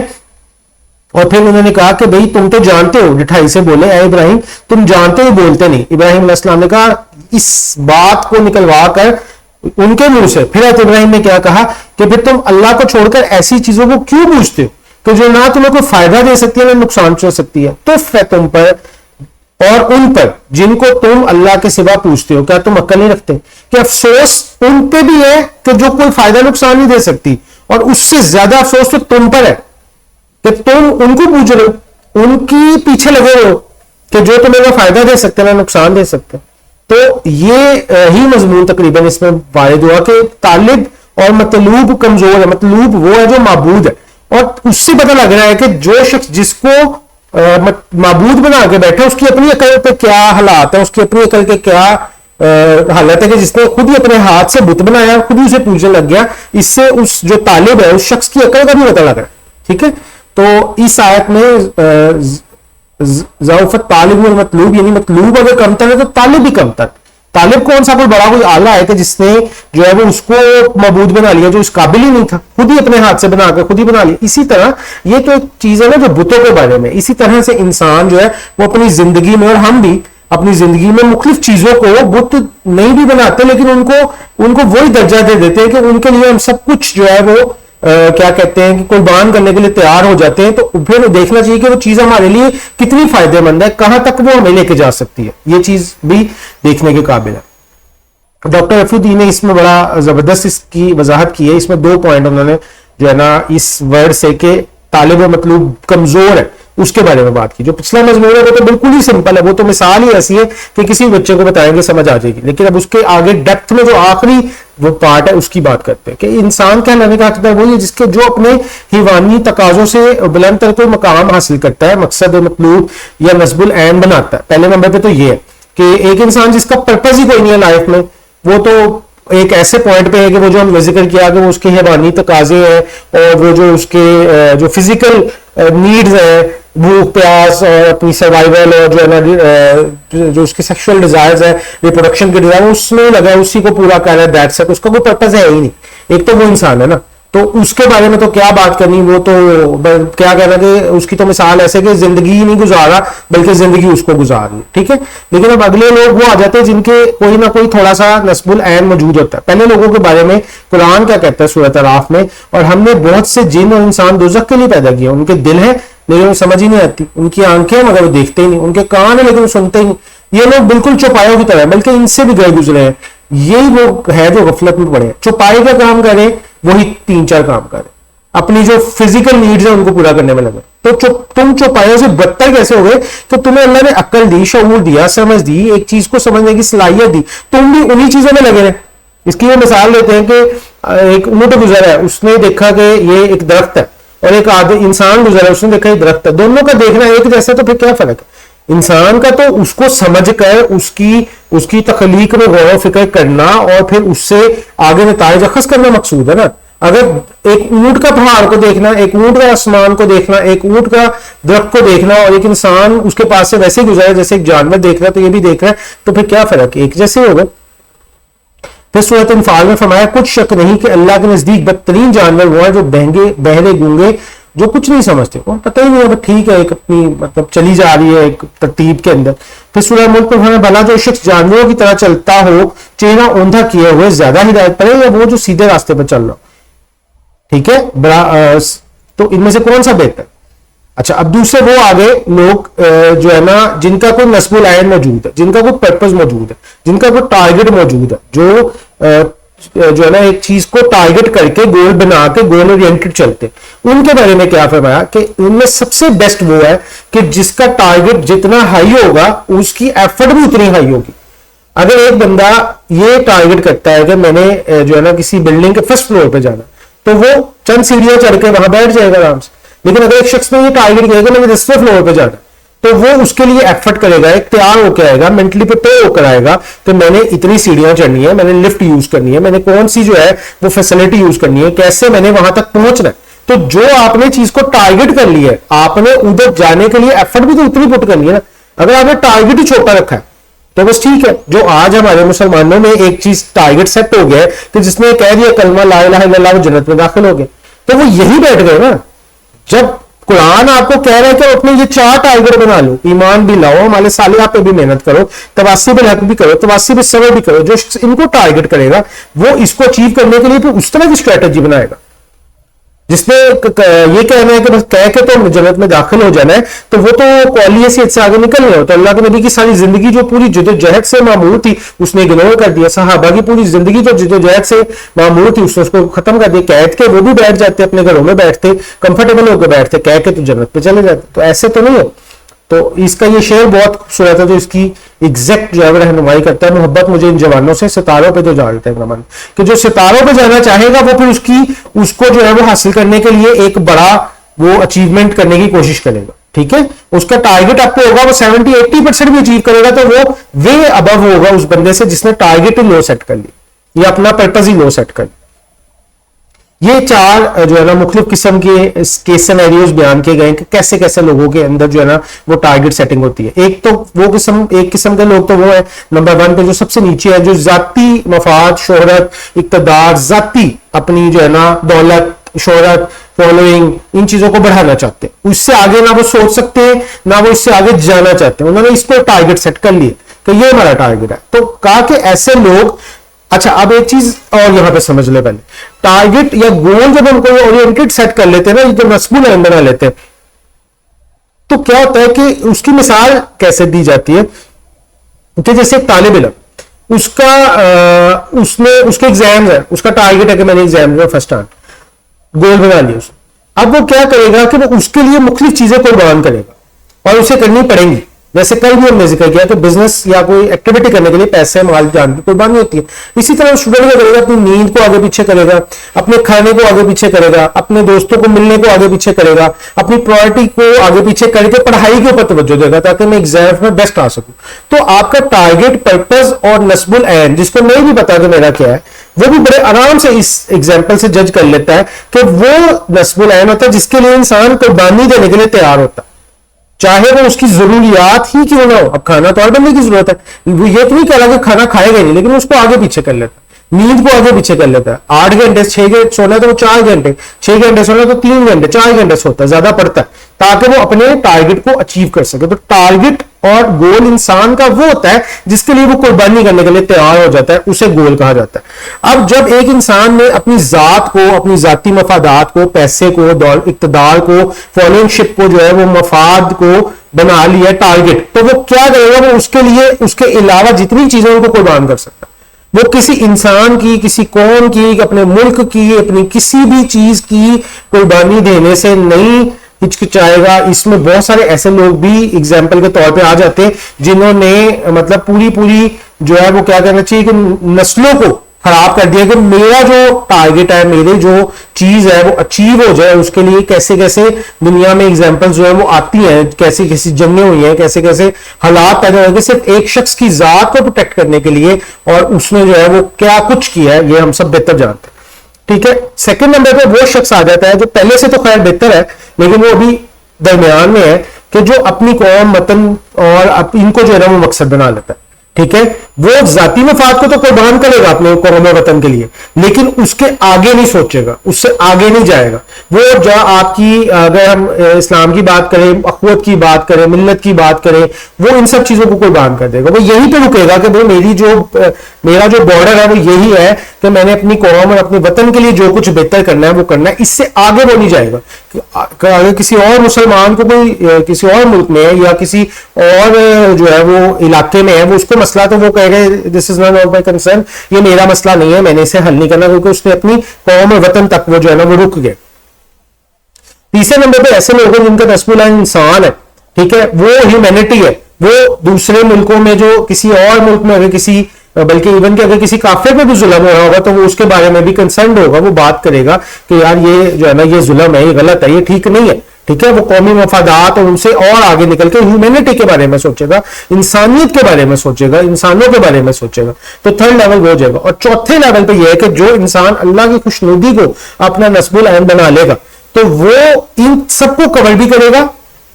اور پھر انہوں نے کہا کہ بھئی تم تو جانتے ہو، ڈٹھائی سے بولے اے ابراہیم تم جانتے ہو بولتے نہیں۔ ابراہیم علیہ السلام نے کہا اس بات کو نکلوا کر ان کے منہ سے پھر حضرت ابراہیم نے کیا کہا کہ پھر تم اللہ کو چھوڑ کر ایسی چیزوں کو کیوں پوچھتے ہو کہ جو نہ تمہیں کوئی فائدہ دے سکتی ہے نہ نقصان پہنچا سکتی ہے. تف ہے تم پر اور ان پر جن کو تم اللہ کے سوا پوچھتے ہو. کیا تم عقل نہیں رکھتے کہ افسوس ان پہ بھی ہے کہ جو کوئی فائدہ نقصان نہیں دے سکتی, اور اس سے زیادہ افسوس تو تم پر ہے کہ تم ان کو پوچھ رہے ہو, ان کی پیچھے لگے ہو کہ جو تمہیں نہ فائدہ دے سکتے نہ نقصان دے سکتے. تو یہ ہی مضمون تقریباً اس میں وارد ہوا کہ طالب اور مطلوب کمزور ہے. مطلوب وہ ہے جو معبود ہے, اور اس سے پتہ لگ رہا ہے کہ جو شخص جس کو معبود بنا کے بیٹھے اس کی اپنی عقل پہ کیا حالات ہیں, اس کی اپنی عقل کے کیا حالت ہے کہ جس نے خود ہی اپنے ہاتھ سے بت بنایا, خود ہی اسے پوجنے لگ گیا. اس سے اس جو طالب ہے اس شخص کی عقل کا بھی پتہ لگ رہا ہے. ٹھیک ہے, تو اس آیت میں ضعفت طالب اور مطلوب, یعنی مطلوب اگر کمتر ہے تو طالب بھی کمتر. طالب کون سا کوئی بڑا کوئی آلہ ہے کہ جس نے جو ہے وہ اس کو معبود بنا لیا جو اس قابل ہی نہیں تھا, خود ہی اپنے ہاتھ سے بنا کے خود ہی بنا لیا. اسی طرح یہ تو ایک چیز ہے نا جو بتوں کے بارے میں, اسی طرح سے انسان جو ہے وہ اپنی زندگی میں, اور ہم بھی اپنی زندگی میں مختلف چیزوں کو بت نہیں بھی بناتے لیکن ان کو وہی درجہ دے دیتے ہیں کہ ان کے لیے ہم سب کچھ جو ہے وہ کیا کہتے ہیں کہ قربان کرنے کے لیے تیار ہو جاتے ہیں. تو پھر دیکھنا چاہیے کہ وہ چیز ہمارے لیے کتنی فائدہ مند ہے, کہاں تک وہ ہمیں لے کے جا سکتی ہے. یہ چیز بھی دیکھنے کے قابل ہے. ڈاکٹر رفیع الدین نے اس میں بڑا زبردست اس کی وضاحت کی ہے. اس میں 2 پوائنٹ انہوں نے جو ہے نا اس ورڈ سے کہ طالب و مطلوب کمزور ہے اس کے بارے میں بات کی. جو پچھلا مضمون ہے وہ تو بالکل ہی سمپل ہے, وہ تو مثال ہی ایسی ہے کہ کسی بچے کو بتائیں گے سمجھ آ جائے گی. لیکن اب اس کے آگے ڈیپتھ میں جو آخری وہ پارٹ ہے اس کی بات کرتے ہیں کہ انسان کہلانے کا حقدار وہی ہے جس کے جو اپنے حیوانی تقاضوں سے بلند تر کوئی مقام حاصل کرتا ہے, مقصد مطلوب یا نصب العین بناتا ہے. پہلے نمبر پہ تو یہ ہے کہ ایک انسان جس کا پرپز ہی کوئی نہیں ہے لائف میں, وہ تو ایک ایسے پوائنٹ پہ ہے کہ وہ جو ہم نے ذکر کیا کہ وہ اس کے حیوانی تقاضے ہیں اور وہ جو اس کے جو فزیکل نیڈز ہیں, بھوک پیاس اور اپنی سروائیول اور جو ہے نا جو اس کے سیکشل ڈیزائرز ہیں, ریپروڈکشن کے ڈیزائر, اس میں لگا ہے اسی کو پورا کرنا ہے. دیٹس اٹ, اس کا کوئی پرپز ہے ہی نہیں. ایک تو وہ انسان ہے نا, تو اس کے بارے میں تو کیا بات کرنی, وہ تو کیا کہنا کہ اس کی تو مثال ایسے کہ زندگی ہی نہیں گزارا بلکہ زندگی اس کو گزارنی. ٹھیک ہے, لیکن اب اگلے لوگ وہ آ جاتے ہیں جن کے کوئی نہ کوئی تھوڑا سا نصب العین موجود ہوتا ہے. پہلے لوگوں کے بارے میں قرآن کیا کہتا ہے سورۃ اعراف میں, اور ہم نے بہت سے جن اور انسان دوزخ کے لیے پیدا کیے. ان کے دل ہیں لیکن وہ سمجھ ہی نہیں آتی, ان کی آنکھیں مگر وہ دیکھتے ہی نہیں, ان کے کان ہیں لیکن وہ سنتے ہی نہیں. یہ لوگ بالکل چوپایوں کی طرح, بلکہ ان سے بھی گئے گزرے ہیں. یہی وہ ہے جو غفلت میں پڑے ہیں. چوپائی کا کام کریں وہی 3-4 کام کریں, اپنی جو فزیکل نیڈز ہیں ان کو پورا کرنے میں لگے. تو تم چوپایوں سے بدتر کیسے ہو گئے کہ تمہیں اللہ نے عقل دی, شعور دیا, سمجھ دی, ایک چیز کو سمجھنے کی صلاحیت دی, تم بھی انہی چیزوں میں لگے رہے. اس کی وہ مثال لیتے ہیں کہ ایک اونٹ گزرا ہے, اس نے دیکھا کہ یہ ایک درخت ہے, اور ایک انسان گزرا ہے, اس نے دیکھا یہ درخت ہے. دونوں کا دیکھنا ایک جیسا, تو پھر کیا فرق ہے؟ انسان کا تو اس کو سمجھ کر اس کی تخلیق میں غور و فکر کرنا اور پھر اس سے آگے نتائج اخذ کرنا مقصود ہے نا. اگر ایک اونٹ کا پہاڑ کو دیکھنا, ایک اونٹ کا آسمان کو دیکھنا, ایک اونٹ کا درخت کو دیکھنا, اور ایک انسان اس کے پاس سے ویسے ہی گزرا جیسے ایک جانور دیکھ رہا ہے, تو یہ بھی دیکھ رہا ہے, تو پھر کیا فرق ہے؟ ایک جیسے ہوگا. پھر سورۃ انفال میں فرمایا کچھ شک نہیں کہ اللہ کے نزدیک بدترین جانور وہ ہیں جو بہرے گونگے, جو کچھ نہیں سمجھتے, وہ پتہ ہی نہیں ہے, ٹھیک ہے ایک اپنی مطلب چلی جا رہی ہے ایک ترتیب کے اندر. پھر سورہ ملک میں بھلا جو شخص جانوروں کی طرح چلتا ہو, چہرہ اوندھا کیے ہوئے, زیادہ ہدایت پڑے یا وہ جو سیدھے راستے پر چل رہا ہو. ٹھیک ہے, تو ان میں سے کون سا بہتر؟ اچھا, اب دوسرے وہ آگے لوگ جو ہے نا جن کا کوئی نصب العین موجود ہے, جن کا کوئی پرپز موجود ہے, جن کا کوئی ٹارگٹ موجود ہے, جو ہے نا ایک چیز کو ٹارگٹ کر کے گول بنا کے گول اورینٹڈ چلتے. ان کے بارے میں کیا فرمایا کہ ان میں سب سے بیسٹ وہ ہے کہ جس کا ٹارگٹ جتنا ہائی ہوگا اس کی ایفرٹ بھی اتنی ہائی ہوگی. اگر ایک بندہ یہ ٹارگٹ کرتا ہے کہ میں نے جو ہے نا کسی بلڈنگ کے فرسٹ فلور پہ جانا, تو وہ چند سیڑھیاں چڑھ کے وہاں بیٹھ جائے گا آرام سے. لیکن اگر ایک شخص نے یہ ٹارگٹ کیا کہ میں نے 10ویں فلور پہ جانا, تو وہ اس کے لیے ایفرٹ کرے گا, ایک تیار ہو کے آئے گا, مینٹلی پریپیئر ہو کر آئے گا کہ میں نے اتنی سیڑھیاں چڑھنی ہے, میں نے لفٹ یوز کرنی ہے, میں نے کون سی جو ہے وہ فیسلٹی یوز کرنی ہے, کیسے میں نے وہاں تک پہنچنا ہے. تو جو آپ نے چیز کو ٹارگٹ کر لی ہے, آپ نے ادھر جانے کے لیے ایفرٹ بھی تو اتنی پٹ کرنی ہے نا. اگر آپ نے ٹارگٹ ہی چھوٹا رکھا ہے تو بس ٹھیک ہے. جو آج ہمارے مسلمانوں میں ایک چیز ٹارگٹ سیٹ ہو گیا ہے کہ جس نے کہہ دیا کلمہ لا الہ الا اللہ, وہ جنت میں داخل ہو گئے, تو وہ یہی بیٹھ گئے نا. جب قرآن آپ کو کہہ رہا ہے کہ اپنے یہ 4 ٹارگٹ بنا لو, ایمان بھی لاؤ, ہمارے صالحات پہ بھی محنت کرو, تواسی بالحق بھی کرو, تواسی بالصبر بھی کرو. جو ان کو ٹارگٹ کرے گا وہ اس کو اچیو کرنے کے لیے پھر اس طرح کی اسٹریٹجی بنائے گا. جس نے یہ کہنا ہے کہ بس کہہ کے تو جنت میں داخل ہو جانا ہے, تو وہ تو قولی حیثیت سے آگے نکل رہے ہو. تو اللہ کے نبی کی ساری زندگی جو پوری جدوجہد سے معمور تھی اس نے اگنور کر دیا. صحابہ کی پوری زندگی جو جدوجہد سے معمور تھی اس نے اس کو ختم کر دیا. قید کے وہ بھی بیٹھ جاتے, اپنے گھروں میں بیٹھتے, کمفرٹیبل ہو کے بیٹھتے, کہہ کے تو جنت پہ چلے جاتے. تو ایسے تو نہیں ہو. تو اس کا یہ شعر بہت خوبصورت ہے جو اس کی ایگزیکٹ جو ہے رہنمائی کرتا ہے. محبت مجھے ان جوانوں سے ستاروں پہ جو جانتے ہیں رمن, کہ جو ستاروں پہ جانا چاہے گا وہ پھر اس کو جو ہے وہ حاصل کرنے کے لیے ایک بڑا وہ اچیومنٹ کرنے کی کوشش کرے گا. ٹھیک ہے, اس کا ٹارگٹ آپ کو ہوگا وہ 70-80% بھی اچیو کرے گا تو وہ وے ابو ہوگا اس بندے سے جس نے ٹارگٹ ہی لو سیٹ کر لی یا اپنا پرپز ہی لو سیٹ کر لی. یہ 4 جو ہے نا مختلف قسم کے کیس سینیریوز بیان کیے گئے کہ کیسے کیسے لوگوں کے اندر جو ہے نا وہ ٹارگٹ سیٹنگ ہوتی ہے. ایک قسم کے لوگ تو وہ ہے نمبر 1 پہ جو سب سے نیچے ہے, جو ذاتی مفاد, شہرت, اقتدار, ذاتی اپنی جو ہے نا دولت, شہرت, فالوئنگ, ان چیزوں کو بڑھانا چاہتے ہیں. اس سے آگے نہ وہ سوچ سکتے ہیں نہ وہ اس سے آگے جانا چاہتے ہیں. انہوں نے اس کو ٹارگٹ سیٹ کر لیا کہ یہ ہمارا ٹارگٹ ہے. تو کہا کہ ایسے لوگ, اچھا اب ایک چیز اور یہاں پہ سمجھ لے, پہلے ٹارگٹ یا گول جب ہم کو اورینٹڈ سیٹ کر لیتے ہیں نا, جب نصب العین بنا لیتے ہیں, تو کیا ہوتا ہے کہ اس کی مثال کیسے دی جاتی ہے کہ جیسے ایک طالب علم, اس کے ایگزام ہے, اس کا ٹارگٹ ہے کہ میں نے ایگزام میں فرسٹ آن گول بنا لیا. اب وہ کیا کرے گا کہ وہ اس کے لیے مختلف چیزیں قربان کرے گا اور اسے کرنی پڑیں گی. جیسے کل بھی ہم نے ذکر کیا کہ بزنس یا کوئی ایکٹیویٹی کرنے کے لیے پیسے, مال, جان کی قربانی ہوتی ہے. اسی طرح اسٹوڈنٹ کیا کرے گا, اپنی نیند کو آگے پیچھے کرے گا, اپنے کھانے کو آگے پیچھے کرے گا, اپنے دوستوں کو ملنے کو آگے پیچھے کرے گا, اپنی پرائورٹی کو آگے پیچھے کر کے پڑھائی کے اوپر توجہ دے گا تاکہ میں ایگزام میں بیسٹ آ سکوں. تو آپ کا ٹارگٹ, پرپز اور نصب العین, جس کو نہیں بھی پتا کہ میرا کیا ہے, وہ بھی بڑے آرام سے اس ایگزامپل سے جج کر لیتا ہے کہ وہ نصب العین ہوتا ہے جس کے لیے انسان قربانی دینے کے لیے تیار ہوتا ہے, چاہے وہ اس کی ضروریات ہی کیوں نہ ہو. اب کھانا تو ہر بندے کی ضرورت ہے, وہ یہ تو نہیں کہہ رہا کہ کھانا کھائے گا نہیں, لیکن اس کو آگے پیچھے کر لیتا ہے, نیند کو آگے پیچھے کر لیتا ہے. 8 گھنٹے 6 گھنٹے سونا ہے تو وہ 4 گھنٹے, 6 گھنٹے سونا تو 3 گھنٹے 4 گھنٹے سوتا ہے, زیادہ پڑتا ہے تاکہ وہ اپنے ٹارگٹ کو اچیو کر سکے. تو ٹارگٹ اور گول انسان کا وہ ہوتا ہے جس کے لیے وہ قربانی کرنے کے لیے تیار ہو جاتا ہے, اسے گول کہا جاتا ہے. اب جب ایک انسان نے اپنی ذات کو, اپنی ذاتی مفادات کو, پیسے کو, اقتدار کو, فالوئنگ شپ کو جو ہے وہ مفاد کو بنا لیا ٹارگٹ, تو وہ کیا کرے گا, وہ اس کے لیے اس کے علاوہ جتنی چیزیں ان کو قربان کر سکتا ہے. وہ کسی انسان کی, کسی قوم کی, اپنے ملک کی, اپنی کسی بھی چیز کی قربانی دینے سے نہیں ہچکچائے گا. اس میں بہت سارے ایسے لوگ بھی ایگزامپل کے طور پہ آ جاتے ہیں جنہوں نے مطلب پوری جو ہے وہ کیا کرنا چاہیے کہ نسلوں کو خراب کر دیا کہ میرا جو ٹارگٹ ہے, میرے جو چیز ہے وہ اچیو ہو جائے. اس کے لیے کیسے کیسے دنیا میں ایگزامپل جو ہے وہ آتی ہیں, کیسی کیسی جنگیں ہوئی ہیں, کیسے کیسے حالات پیدا ہوئے صرف ایک شخص کی ذات کو پروٹیکٹ کرنے کے لیے, اور اس نے جو ہے وہ کیا کچھ کیا ہے یہ ہم سب بہتر جانتے ہیں. ٹھیک ہے, سیکنڈ نمبر پہ وہ شخص آ جاتا ہے جو پہلے سے تو خیر بہتر ہے لیکن وہ ابھی درمیان میں ہے, کہ جو اپنی قوم, وطن اور ان کو جو ہے نا وہ مقصد بنا لیتا ہے. ٹھیک ہے, وہ ذاتی مفاد کو تو قربان کرے گا اپنے قوم و وطن کے لیے, لیکن اس کے آگے نہیں سوچے گا, اس سے آگے نہیں جائے گا. وہ جو آپ کی, اگر ہم اسلام کی بات کریں, اخوت کی بات کریں, ملت کی بات کریں, وہ ان سب چیزوں کو قربان کر دے گا. وہ یہیں پہ رکے گا کہ بھائی میرا جو بارڈر ہے وہ یہی ہے کہ میں نے اپنی قوم اور اپنے وطن کے لیے جو کچھ بہتر کرنا ہے وہ کرنا ہے. اس سے آگے وہ نہیں جائے گا. اگر کسی اور مسلمان کو کوئی کسی اور ملک میں یا کسی اور جو ہے وہ علاقے میں ہے, وہ اس کو مسئلہ, تو وہ کہے گا دس از ناٹ مائی کنسرن, یہ میرا مسئلہ نہیں ہے, میں نے اسے حل نہیں کرنا, کیونکہ اس نے اپنی قوم اور وطن تک وہ جو ہے نا وہ رک گئے. تیسرے نمبر پہ ایسے لوگ ہیں جن کا نصب العین انسان ہے. ٹھیک ہے, وہ ہیومینٹی ہے. وہ دوسرے ملکوں میں جو کسی اور ملک میں اگر کسی, بلکہ ایون کہ اگر کسی کافر پہ بھی ظلم ہو رہا ہوگا تو وہ اس کے بارے میں بھی کنسرنڈ ہوگا, وہ بات کرے گا کہ یار یہ جو ہے نا یہ ظلم ہے, یہ غلط ہے, یہ ٹھیک نہیں ہے. ٹھیک ہے, وہ قومی مفادات اور ان سے اور آگے نکل کے ہیومینٹی کے بارے میں سوچے گا, انسانیت کے بارے میں سوچے گا, انسانوں کے بارے میں سوچے گا. تو تھرڈ لیول ہو جائے گا. اور چوتھے لیول پہ یہ ہے کہ جو انسان اللہ کی خوشنودی کو اپنا نصب العین بنا لے گا تو وہ ان سب کو کور بھی کرے گا,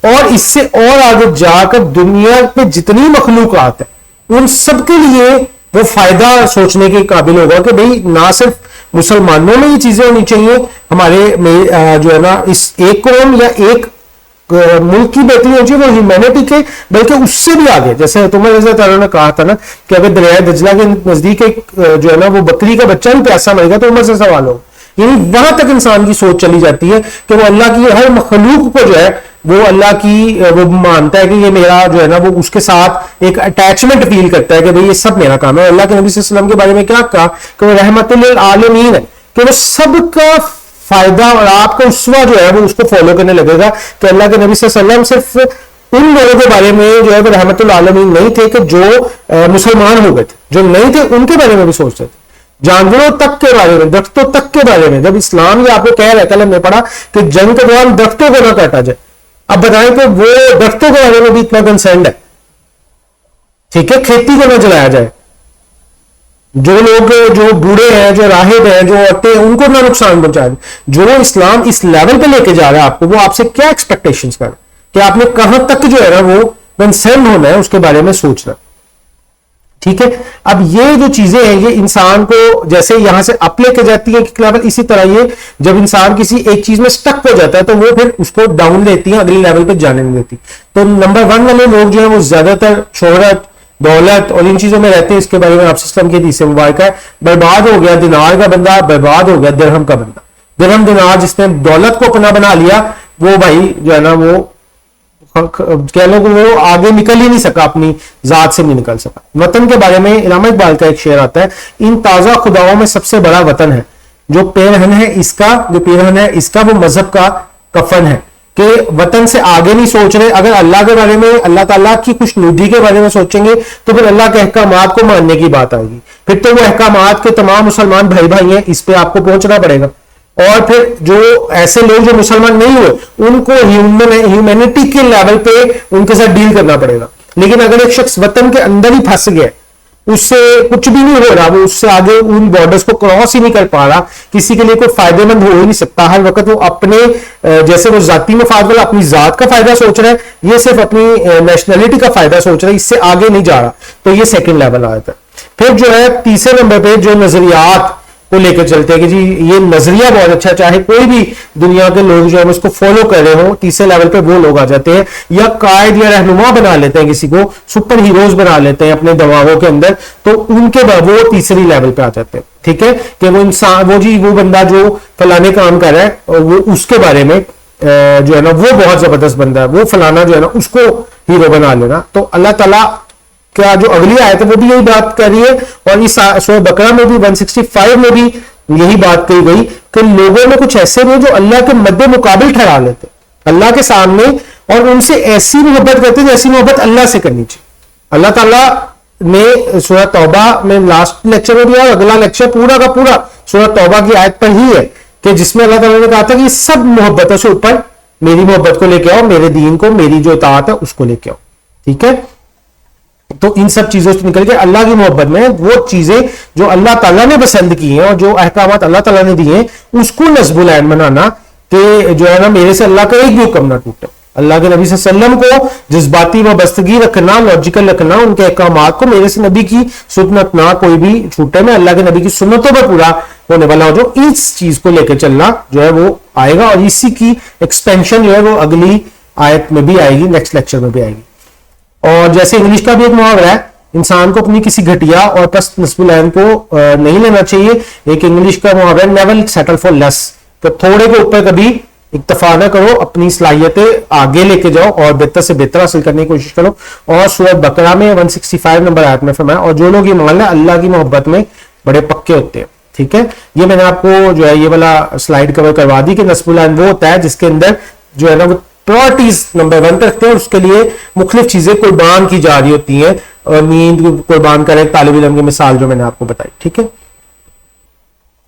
اور اس سے اور آگے جا کر دنیا میں جتنی مخلوقات ہیں ان سب کے لیے وہ فائدہ سوچنے کے قابل ہوگا کہ بھئی نہ صرف مسلمانوں میں یہ چیزیں ہونی چاہیے, ہمارے جو ہے نا اس ایک قوم یا ایک ملک کی بہتری ہونی چاہیے وہ ہیومینٹی کے بلکہ اس سے بھی آگے. جیسے عمر رضی اللہ تعالیٰ نے کہا تھا نا کہ اگر دریائے دجلہ کے نزدیک ایک جو ہے نا وہ بکری کا بچہ بھی پیاسا مرے گا تو عمر سے سوال ہو. یعنی وہاں تک انسان کی سوچ چلی جاتی ہے کہ وہ اللہ کی ہر مخلوق کو جو ہے وہ اللہ کی وہ مانتا ہے کہ یہ میرا جو ہے نا وہ اس کے ساتھ ایک اٹیچمنٹ فیل کرتا ہے کہ بھئی یہ سب میرا کام ہے. اللہ کے نبی صلی اللہ علیہ وسلم کے بارے میں کیا کہا کہ وہ رحمت للعالمین ہے, کہ وہ سب کا فائدہ اور آپ کا اسوہ جو ہے وہ اس کو فالو کرنے لگے گا. کہ اللہ کے نبی صلی اللہ علیہ وسلم صرف ان لوگوں کے بارے میں جو ہے وہ رحمت العالمین نہیں تھے کہ جو مسلمان ہو گئے تھے, جو نہیں تھے ان کے بارے میں بھی سوچتے تھے, جانوروں تک کے بارے میں, درختوں تک کے بارے میں. جب اسلام یہ آپ کو کہہ رہا ہے, کل ہم نے پڑھا کہ جنگ کے دوران درختوں کو نہ کاٹا جائے, اب بتائیں کہ وہ درختوں کے بارے میں بھی اتنا کنسرنڈ ہے. ٹھیک ہے, کھیتی کو نہ جلایا جائے, جو لوگ جو بوڑھے ہیں, جو راہب ہیں, جو عورتیں, ان کو نہ نقصان پہنچائے. جو اسلام اس لیول پہ لے کے جا رہا ہے آپ کو, وہ آپ سے کیا ایکسپیکٹیشنز کر رہا ہے کہ آپ نے کہاں تک جو ہے نا وہ کنسرن ہونا ہے اس کے بارے میں سوچنا. ٹھیک ہے, اب یہ جو چیزیں ہیں یہ انسان کو جیسے یہاں سے اپ لے کے جاتی ہے ایک لیول, اسی طرح یہ جب انسان کسی ایک چیز میں سٹک ہو جاتا ہے تو وہ پھر اس کو ڈاؤن لیتی ہیں, اگلے لیول پہ جانے نہیں دیتی. تو نمبر 1 والے لوگ جو ہیں وہ زیادہ تر شہرت, دولت اور ان چیزوں میں رہتے ہیں. اس کے بارے میں آپ اسلام کی حدیث سے مبارکہ ہے, برباد ہو گیا دینار کا بندہ, برباد ہو گیا درہم کا بندہ. درہم دینار جس نے دولت کو اپنا بنا لیا وہ بھائی جو ہے نا وہ کہہ لو کہ وہ آگے نکل ہی نہیں سکا, اپنی ذات سے نہیں نکل سکا. وطن کے بارے میں علامہ اقبال کا ایک شعر آتا ہے, ان تازہ خداؤں میں سب سے بڑا وطن ہے, جو پیرہن ہے اس کا وہ مذہب کا کفن ہے. کہ وطن سے آگے نہیں سوچ رہے. اگر اللہ کے بارے میں, اللہ تعالیٰ کی خوشنودی کے بارے میں سوچیں گے تو پھر اللہ کے احکامات کو ماننے کی بات آئے گی. پھر تو وہ احکامات کے تمام مسلمان بھائی ہیں, اس پہ آپ کو پہنچنا پڑے گا. اور پھر جو ایسے لوگ جو مسلمان نہیں ہوئے ان کو ہیومینٹی کے لیول پہ ان کے ساتھ ڈیل کرنا پڑے گا. لیکن اگر ایک شخص وطن کے اندر ہی پھنس گیا, اس سے کچھ بھی نہیں ہو رہا, وہ اس سے آگے ان بارڈرز کو کراس ہی نہیں کر پا رہا, کسی کے لیے کوئی فائدہ مند ہو ہی نہیں سکتا, ہر وقت وہ اپنے جیسے وہ ذاتی مفاد والا اپنی ذات کا فائدہ سوچ رہا ہے, یہ صرف اپنی نیشنلٹی کا فائدہ سوچ رہا ہے, اس سے آگے نہیں جا رہا, تو یہ سیکنڈ لیول آتا ہے. پھر جو ہے تیسرے نمبر پہ جو نظریات کو لے کے چلتے ہیں کہ جی یہ نظریہ بہت اچھا, چاہے کوئی بھی دنیا کے لوگ جو ہے اس کو فالو کر رہے ہوں, تیسرے لیول پہ وہ لوگ آ جاتے ہیں, یا قائد یا رہنما بنا لیتے ہیں, کسی کو سپر ہیروز بنا لیتے ہیں اپنے دماغوں کے اندر, تو ان کے بعد وہ تیسری لیول پہ آ جاتے ہیں. ٹھیک ہے, کہ وہ انسان وہ بندہ جو فلانے کام کر رہا ہے وہ اس کے بارے میں جو ہے نا وہ بہت زبردست بندہ ہے, وہ فلانا جو ہے نا اس کو ہیرو بنا لینا. تو اللہ تعالیٰ کیا جو اگلی آیت ہے وہ بھی یہی بات کر رہی ہے, اور اس سورہ بقرہ میں بھی 165 میں بھی یہی بات کہی گئی کہ لوگوں میں کچھ ایسے ہیں جو اللہ کے مد مقابل ٹھہرا لیتے اللہ کے سامنے, اور ان سے ایسی محبت کرتے ہیں جیسی محبت اللہ سے کرنی چاہیے. اللہ تعالیٰ نے سورہ توبہ میں لاسٹ لیکچر میں بھی, اور اگلا لیکچر پورا کا پورا سورہ توبہ کی آیت پر ہی ہے کہ جس میں اللہ تعالیٰ نے کہا تھا کہ یہ سب محبتوں سے اوپر میری محبت کو لے کے آؤ, میرے دین کو, میری جو اطاعت ہے اس کو لے کے آؤ. ٹھیک ہے, تو ان سب چیزوں سے نکل کے اللہ کی محبت میں وہ چیزیں جو اللہ تعالیٰ نے پسند کی ہیں اور جو احکامات اللہ تعالیٰ نے دیے ہیں اس کو نصب العین بنانا, کہ جو ہے نا میرے سے اللہ کا ایک بھی حکم نہ ٹوٹے. اللہ کے نبی صلی اللہ علیہ وسلم کو جذباتی وابستگی رکھنا, لاجیکل رکھنا, ان کے احکامات کو میرے سے نبی کی سنت نہ کوئی بھی چھوٹے, میں اللہ کے نبی کی سنتوں پر پورا ہونے والا ہو, جو اس چیز کو لے کے چلنا جو ہے وہ آئے گا. اور اسی کی ایکسپینشن جو ہے وہ اگلی آیت میں بھی آئے گی, نیکسٹ لیکچر میں بھی آئے گی. اور جیسے انگلش کا بھی ایک محاورہ ہے, انسان کو اپنی کسی گھٹیا اور پست نصب العین کو نہیں لینا چاہیے. ایک انگلش کا محاورہ نیور سیٹل فار لیس, تو تھوڑے کے اوپر کبھی اکتفا نہ کرو, اپنی صلاحیتیں آگے لے کے جاؤ اور بہتر سے بہتر حاصل کرنے کی کوشش کرو. اور سورہ بقرہ میں 165 نمبر آیت میں فرمایا, اور جو لوگ یہ مان لیں اللہ کی محبت میں بڑے پکے ہوتے ہیں. ٹھیک ہے, یہ میں نے آپ کو جو ہے یہ والا سلائیڈ کور کروا دی کہ نصب العین وہ ہوتا ہے جس کے اندر جو ہے نا وہ پرائرٹیز نمبر 1 پہ رکھتے ہیں, اور اس کے لیے مختلف چیزیں قربان کی جا رہی ہوتی ہیں, اور نیند کو قربان کرے طالب علم کی مثال جو میں نے آپ کو بتائی. ٹھیک ہے,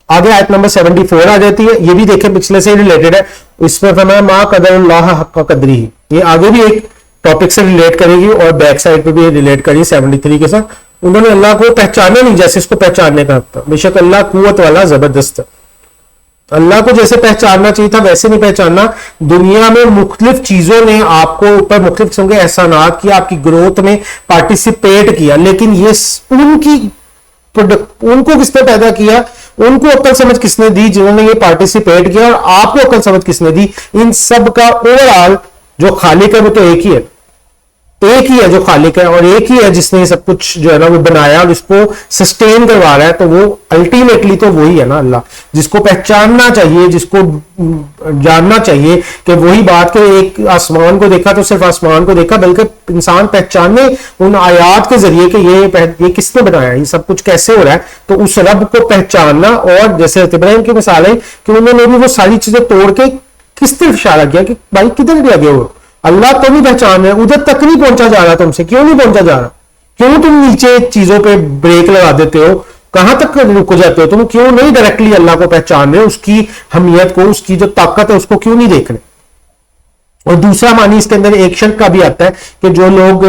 آگے آیت نمبر 74 آ جاتی ہے, یہ بھی دیکھیں پچھلے سے ریلیٹڈ ہے. اس میں فرمایا ما قدر اللہ حق قدری, یہ آگے بھی ایک ٹاپک سے ریلیٹ کرے گی اور بیک سائڈ پہ بھی ریلیٹ کریے 73 کے ساتھ. انہوں نے اللہ کو پہچانا نہیں جیسے اس کو پہچاننے کا حق تھا. بے شک اللہ قوت والا زبردست ہے, اللہ کو جیسے پہچاننا چاہیے تھا ویسے نہیں پہچاننا. دنیا میں مختلف چیزوں نے آپ کو اوپر مختلف قسم کے احسانات کیا, آپ کی گروتھ میں پارٹیسپیٹ کیا, لیکن یہ ان کو کس نے پیدا کیا, ان کو عقل سمجھ کس نے دی جنہوں نے یہ پارٹیسپیٹ کیا, اور آپ کو عقل سمجھ کس نے دی. ان سب کا اوور آل جو خالق ہے وہ تو ایک ہی ہے جو خالق ہے، اور ایک ہی ہے جس نے سب کچھ جو ہے نا وہ بنایا اور اس کو سسٹین کروا رہا ہے، تو وہ الٹیمیٹلی تو وہی ہے نا اللہ، جس کو پہچاننا چاہیے، جس کو جاننا چاہیے کہ وہی بات کہ ایک آسمان کو دیکھا تو صرف آسمان کو دیکھا، بلکہ انسان پہچانے ان آیات کے ذریعے کہ یہ کس نے بنایا، یہ سب کچھ کیسے ہو رہا ہے، تو اس رب کو پہچاننا۔ اور جیسے ابراہیم کی مثال ہے کہ انہوں نے بھی وہ ساری چیزیں توڑ کے کس طرف اشارہ کیا کہ بھائی کدھر لگے ہو، اللہ تو نہیں پہچان رہے، ادھر تک نہیں پہنچا جا رہا، تم سے کیوں نہیں پہنچا جا رہا، کیوں تم نیچے چیزوں پہ بریک لگا دیتے ہو، کہاں تک رک جاتے ہو تم، کیوں نہیں ڈائریکٹلی اللہ کو پہچان رہے، اس کی حمیت کو، اس کی جو طاقت ہے اس کو کیوں نہیں دیکھ رہے۔ اور دوسرا معنی اس کے اندر ایک شرک کا بھی آتا ہے کہ جو لوگ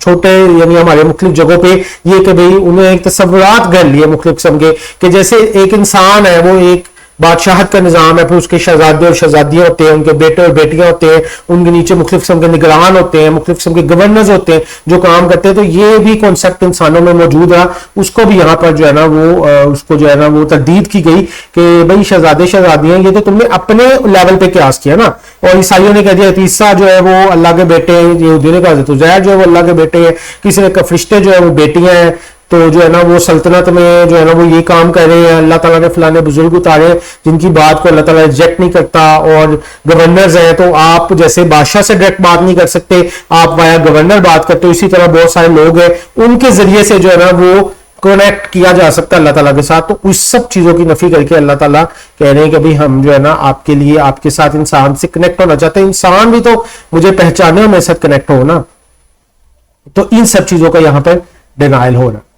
چھوٹے یعنی ہمارے مختلف جگہوں پہ یہ کہ بھئی انہیں ایک تصورات گھر لیے مختلف قسم کے کہ جیسے ایک انسان ہے، وہ ایک بادشاہت کا نظام ہے، پھر اس کے شہزادے اور شہزادیاں ہوتے ہیں، ان کے بیٹے اور بیٹیاں ہوتے ہیں، ان کے نیچے مختلف قسم کے نگران ہوتے ہیں، مختلف قسم کے گورنرز ہوتے ہیں جو کام کرتے ہیں، تو یہ بھی کانسیپٹ انسانوں میں موجود رہا، اس کو بھی یہاں پر جو ہے نا وہ اس کو جو ہے نا وہ تردید کی گئی کہ بھائی شہزادے شہزادیاں یہ تو تم نے اپنے لیول پہ قیاس کیا نا، اور عیسائیوں نے کہہ دیا عیسیٰ جو ہے وہ اللہ کے بیٹے ہیں، یہودیوں نے کہا حضرت عزیر جو ہے وہ اللہ کے بیٹے ہیں، کسی نے کہا فرشتے جو ہے وہ بیٹیاں ہیں، تو جو ہے نا وہ سلطنت میں جو ہے نا وہ یہ کام کر رہے ہیں، اللہ تعالیٰ نے فلانے بزرگ اتارے جن کی بات کو اللہ تعالیٰ ریجیکٹ نہیں کرتا، اور گورنرز ہیں تو آپ جیسے بادشاہ سے ڈائریکٹ بات نہیں کر سکتے، آپ وہاں گورنر بات کرتے ہو، اسی طرح بہت سارے لوگ ہیں ان کے ذریعے سے جو ہے نا وہ کنیکٹ کیا جا سکتا ہے اللہ تعالیٰ کے ساتھ، تو اس سب چیزوں کی نفی کر کے اللہ تعالیٰ کہہ رہے ہیں کہ بھئی ہم جو ہے نا آپ کے لیے آپ کے ساتھ انسان سے کنیکٹ ہونا چاہتے ہیں، انسان بھی تو مجھے پہچانے اور میرے ساتھ کنیکٹ ہو نا، تو ان سب چیزوں کا یہاں پر ڈینائل ہو رہا۔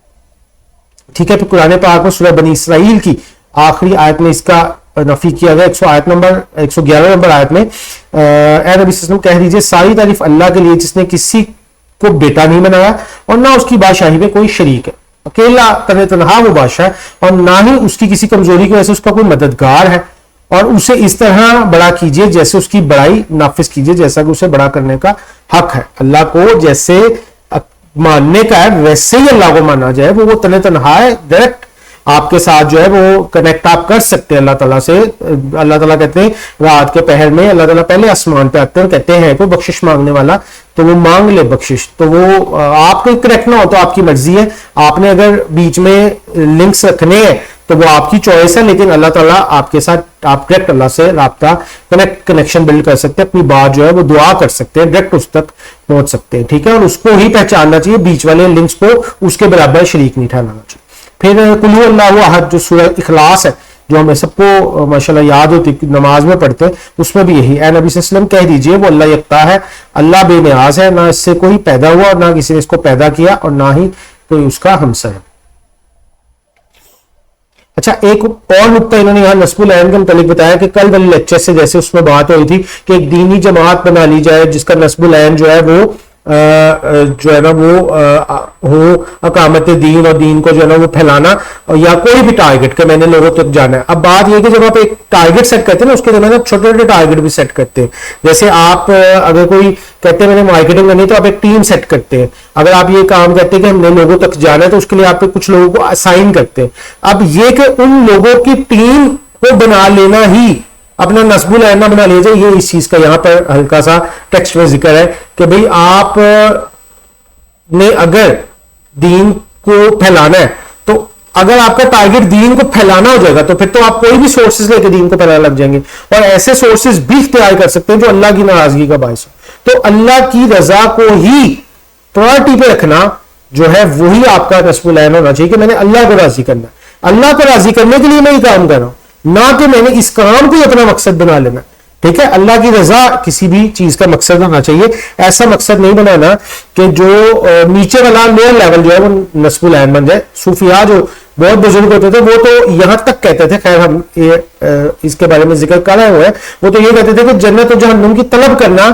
ٹھیک ہے، پھر قرآن پاک میں سورہ بنی اسرائیل کی آخری آیت میں اس کا نفی کیا گیا، 111 نمبر آیت میں اے نبی صلی اللہ علیہ وسلم کہہ دیجئے ساری تعریف اللہ کے لیے جس نے کسی کو بیٹا نہیں بنایا اور نہ اس کی بادشاہی میں کوئی شریک ہے، اکیلا تنہا وہ بادشاہ ہے، اور نہ ہی اس کی کسی کمزوری کی وجہ سے اس کا کوئی مددگار ہے، اور اسے اس طرح بڑا کیجئے جیسے اس کی بڑائی نافذ کیجئے جیسا کہ اسے بڑا کرنے کا حق ہے۔ اللہ کو جیسے ماننے کا ہے ویسے ہی اللہ کو مانا جائے، وہ تنہا ہے، ڈائریکٹ آپ کے ساتھ جو ہے وہ کنیکٹ آپ کر سکتے ہیں اللہ تعالیٰ سے۔ اللہ تعالیٰ کہتے ہیں رات کے پہر میں اللہ تعالیٰ پہلے آسمان پہ آتے ہیں، کہتے ہیں کوئی بخشش مانگنے والا تو وہ مانگ لے بخشش، تو وہ آپ کو کنیکٹ نہ ہو تو آپ کی مرضی ہے، آپ نے اگر بیچ میں لنکس رکھنے ہیں تو وہ آپ کی چوائس ہے، لیکن اللہ تعالیٰ آپ کے ساتھ آپ ڈائریکٹ اللہ سے رابطہ کنیکشن بلڈ کر سکتے ہیں، اپنی بات جو ہے وہ دعا کر سکتے ہیں، ڈائریکٹ اس تک پہنچ سکتے ہیں۔ ٹھیک ہے، اور اس کو ہی پہچاننا چاہیے، بیچ والے لنکس کو اس کے برابر شریک نہیں ٹھہرانا چاہیے۔ پھر قل هو اللہ احد جو سورہ اخلاص ہے جو ہمیں سب کو ماشاءاللہ یاد ہوتی نماز میں پڑھتے ہیں، اس میں بھی یہی اے نبی صلی اللہ علیہ وسلم کہہ دیجئے وہ اللہ یکتا ہے، اللہ بے نیاز ہے، نہ اس سے کوئی پیدا ہوا اور نہ کسی نے اس کو پیدا کیا اور نہ ہی کوئی اس کا ہمسر ہے۔ اچھا، ایک اور نقطہ انہوں نے یہاں نصب العین کے متعلق بتایا کہ کل والی لیکچر سے جیسے اس میں بات ہوئی تھی کہ ایک دینی جماعت بنا لی جائے جس کا نصب العین جو ہے وہ جو ہے نا وہ ہو اقامت دین اور دین کو جو ہے نا وہ پھیلانا، یا کوئی بھی ٹارگٹ کہ میں نے لوگوں تک جانا ہے۔ اب بات یہ کہ جب آپ ایک ٹارگٹ سیٹ کرتے ہیں نا اس کے درمیان چھوٹے چھوٹے ٹارگٹ بھی سیٹ کرتے ہیں، جیسے آپ اگر کوئی کہتے ہیں میں نے مارکیٹنگ کرنی تو آپ ایک ٹیم سیٹ کرتے ہیں، اگر آپ یہ کام کرتے ہیں کہ ہم نے لوگوں تک جانا ہے تو اس کے لیے آپ کچھ لوگوں کو اسائن کرتے ہیں۔ اب یہ کہ ان لوگوں کی ٹیم کو بنا لینا ہی اپنا نصب العین نہ بنا لیا جائے، یہ اس چیز کا یہاں پر ہلکا سا ٹیکسٹ میں ذکر ہے کہ بھئی آپ نے اگر دین کو پھیلانا ہے تو اگر آپ کا ٹارگٹ دین کو پھیلانا ہو جائے گا تو پھر تو آپ کوئی بھی سورسز لے کے دین کو پھیلانے لگ جائیں گے، اور ایسے سورسز بھی اختیار کر سکتے ہیں جو اللہ کی ناراضگی کا باعث ہو۔ تو اللہ کی رضا کو ہی پرائرٹی پہ رکھنا جو ہے وہی آپ کا نصب العین ہونا چاہیے کہ میں نے اللہ کو راضی کرنا ہے، اللہ کو راضی کرنے کے لیے میں یہ کام کر رہا ہوں، نہ کہ میں نے اس کام کو اپنا مقصد بنا لینا۔ ٹھیک ہے، اللہ کی رضا کسی بھی چیز کا مقصد ہونا چاہیے، ایسا مقصد نہیں بنانا کہ جو نیچے والا لوئر لیول جو ہے وہ نصب العین بن جائے۔ صوفیاء جو بہت بزرگ ہوتے تھے وہ تو یہاں تک کہتے تھے، خیر ہم اس کے بارے میں ذکر کر رہے ہوئے، وہ تو یہ کہتے تھے کہ جنت و جہنم کی طلب کرنا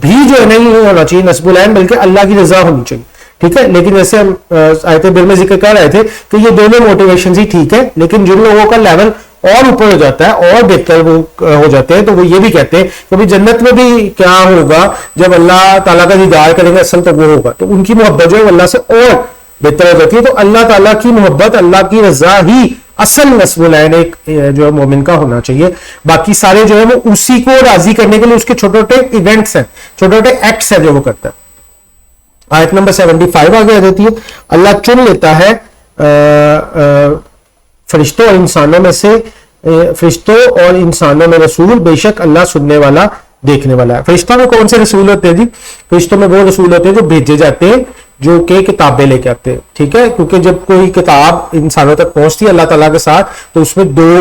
بھی جو ہے نہیں ہونا چاہیے نصب العین، بلکہ اللہ کی رضا ہونی چاہیے۔ ٹھیک ہے، لیکن جیسے ہم آیت بل میں ذکر کر رہے تھے کہ یہ دونوں موٹیویشن ہی ٹھیک ہے، لیکن جن لوگوں کا لیول اور اوپر ہو جاتا ہے اور بہتر وہ ہو جاتے ہیں تو وہ یہ بھی کہتے ہیں کہ بھی جنت میں بھی کیا ہوگا جب اللہ تعالیٰ کا دیدار کریں گے اصل تو وہ ہوگا، تو ان کی محبت جو ہے اللہ سے اور بہتر ہو جاتی ہے۔ تو اللہ تعالیٰ کی محبت، اللہ کی رضا ہی اصل نصب العین ایک جو ہے مومن کا ہونا چاہیے. باقی سارے جو ہے وہ اسی کو راضی کرنے کے لیے اس کے چھوٹے چھوٹے ایونٹس ہیں, چھوٹے چھوٹے ایکٹس ہیں جو وہ کرتا ہے. آیت نمبر 75 آگے آ جاتی ہے, اللہ چن لیتا ہے فرشتوں اور انسانوں میں سے, فرشتوں اور انسانوں میں رسول, بے شک اللہ سننے والا دیکھنے والا ہے. فرشتوں میں کون سے رسول ہوتے ہیں جی؟ فرشتوں میں وہ رسول ہوتے ہیں جو بھیجے جاتے ہیں, جو کہ کتابیں لے کے آتے ہیں. ٹھیک ہے, کیونکہ جب کوئی کتاب انسانوں تک پہنچتی ہے اللہ تعالیٰ کے ساتھ تو اس میں دو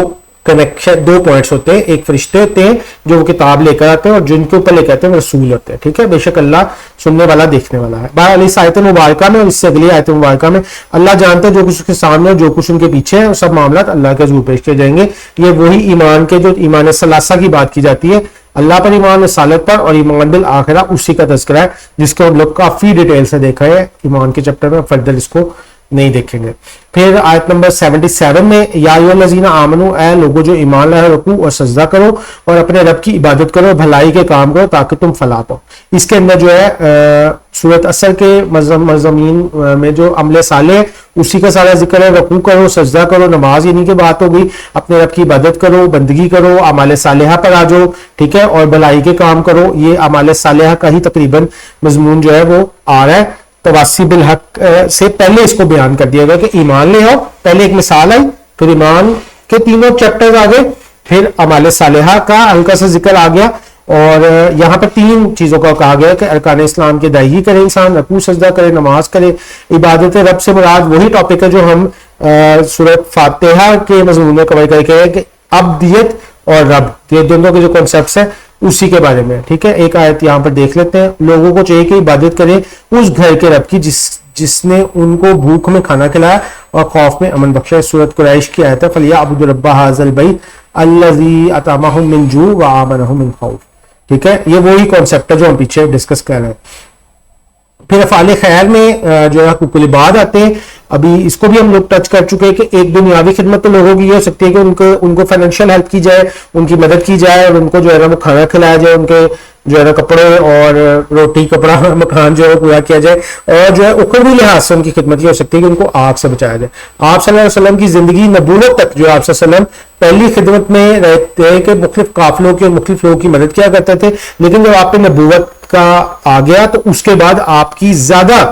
پوائنٹس ہوتے ہیں. ایک فرشتے ہوتے ہیں جو وہ کتاب لے کر آتے ہیں, اور جن کے اوپر لے کے آتے ہیں وہ رسول ہوتے ہیں. ٹھیک ہے, بے شک اللہ سننے والا دیکھنے والا ہے. بہرحال اس آیت مبارکہ میں اور اس سے اگلی آیت مبارکہ میں اللہ جانتے ہیں جو کچھ اس کے سامنے اور جو کچھ ان کے پیچھے ہے, وہ سب معاملات اللہ کے حضور پیش کیے جائیں گے. یہ وہی ایمان کے جو ایمان ثلاثہ کی بات کی جاتی ہے, اللہ پر ایمان, رسالت پر, اور ایمان بالآخرہ, اسی کا تذکرہ ہے جس کو ہم لوگ کافی ڈیٹیل سے دیکھا ہے ایمان کے چیپٹر میں. فردر اس کو نہیں دیکھیں گے. پھر آیت نمبر 77 میں یا ایھا الذین آمنو, اے لوگو جو ایمان لائے, رکوع اور سجدہ کرو اور اپنے رب کی عبادت کرو, بھلائی کے کام کرو تاکہ تم فلاح پاؤ. اس کے اندر جو ہے سورۃ عصر کے مضامین میں جو عمل صالح اسی کا سارا ذکر ہے. رکوع کرو, سجدہ کرو, نماز یعنی کہ بات ہو گئی, اپنے رب کی عبادت کرو, بندگی کرو, اعمال صالحہ پر آ جاؤ. ٹھیک ہے, اور بھلائی کے کام کرو. یہ اعمال صالحہ کا ہی تقریباً مضمون جو ہے وہ آ رہا ہے. تواصی بالحق سے پہلے اس کو بیان کر دیا گیا کہ ایمان لے آؤ, پہلے ایک مثال آئی, پھر ایمان کے تینوں چیپٹرز آ گئے, پھر اعمال صالحہ کا ہلکا سا ذکر آ گیا, اور یہاں پر 3 چیزوں کا کہا گیا کہ ارکان اسلام کی ادائیگی کرے انسان, رکوع سجدہ کرے, نماز کرے. عبادت رب سے مراد وہی ٹاپک ہے جو ہم سورۃ فاتحہ کے مضمون میں کور کر کے کہ عبدیت اور رب, یہ دونوں کے جو کانسیپٹس ہیں اسی کے بارے میں. ٹھیک ہے, ایک آیت یہاں پر دیکھ لیتے ہیں. لوگوں کو چاہیے کہ عبادت کرے اس گھر کے رب کی جس نے ان کو بھوک میں کھانا کھلایا اور خوف میں امن بخشا. سورۃ قریش کی آیت ہے, فَلْيَعْبُدُوا رَبَّ هَٰذَا الْبَيْتِ الَّذِي أَطْعَمَهُم مِّن جُوعٍ وَآمَنَهُم مِّن خَوْفٍ. ٹھیک ہے, یہ وہی کانسیپٹ ہے جو ہم پیچھے ڈسکس کر رہے ہیں. پھر افعال خیر میں جو ہے حقوق العباد آتے ہیں. ابھی اس کو بھی ہم لوگ ٹچ کر چکے ہیں کہ ایک دنیاوی خدمت تو لوگوں کی یہ ہو سکتی ہے کہ ان کو فائنینشیل ہیلپ کی جائے, ان کی مدد کی جائے, اور ان کو جو ہے نا وہ کھانا کھلایا جائے, ان کے جو ہے نا کپڑے اور روٹی کپڑا مکان جو ہے پورا کیا جائے, اور جو ہے اخروی لحاظ سے ان کی خدمت یہ ہو سکتی ہے کہ ان کو آگ سے بچایا جائے. آپ صلی اللہ علیہ وسلم کی زندگی نبوت تک جو آپ صلی اللہ علیہ وسلم پہلی خدمت میں رہتے ہیں کہ مختلف قافلوں کی اور مختلف لوگوں کی مدد کیا کرتے تھے, لیکن جب آپ پہ نبوت کا آ گیا تو اس کے بعد آپ کی زیادہ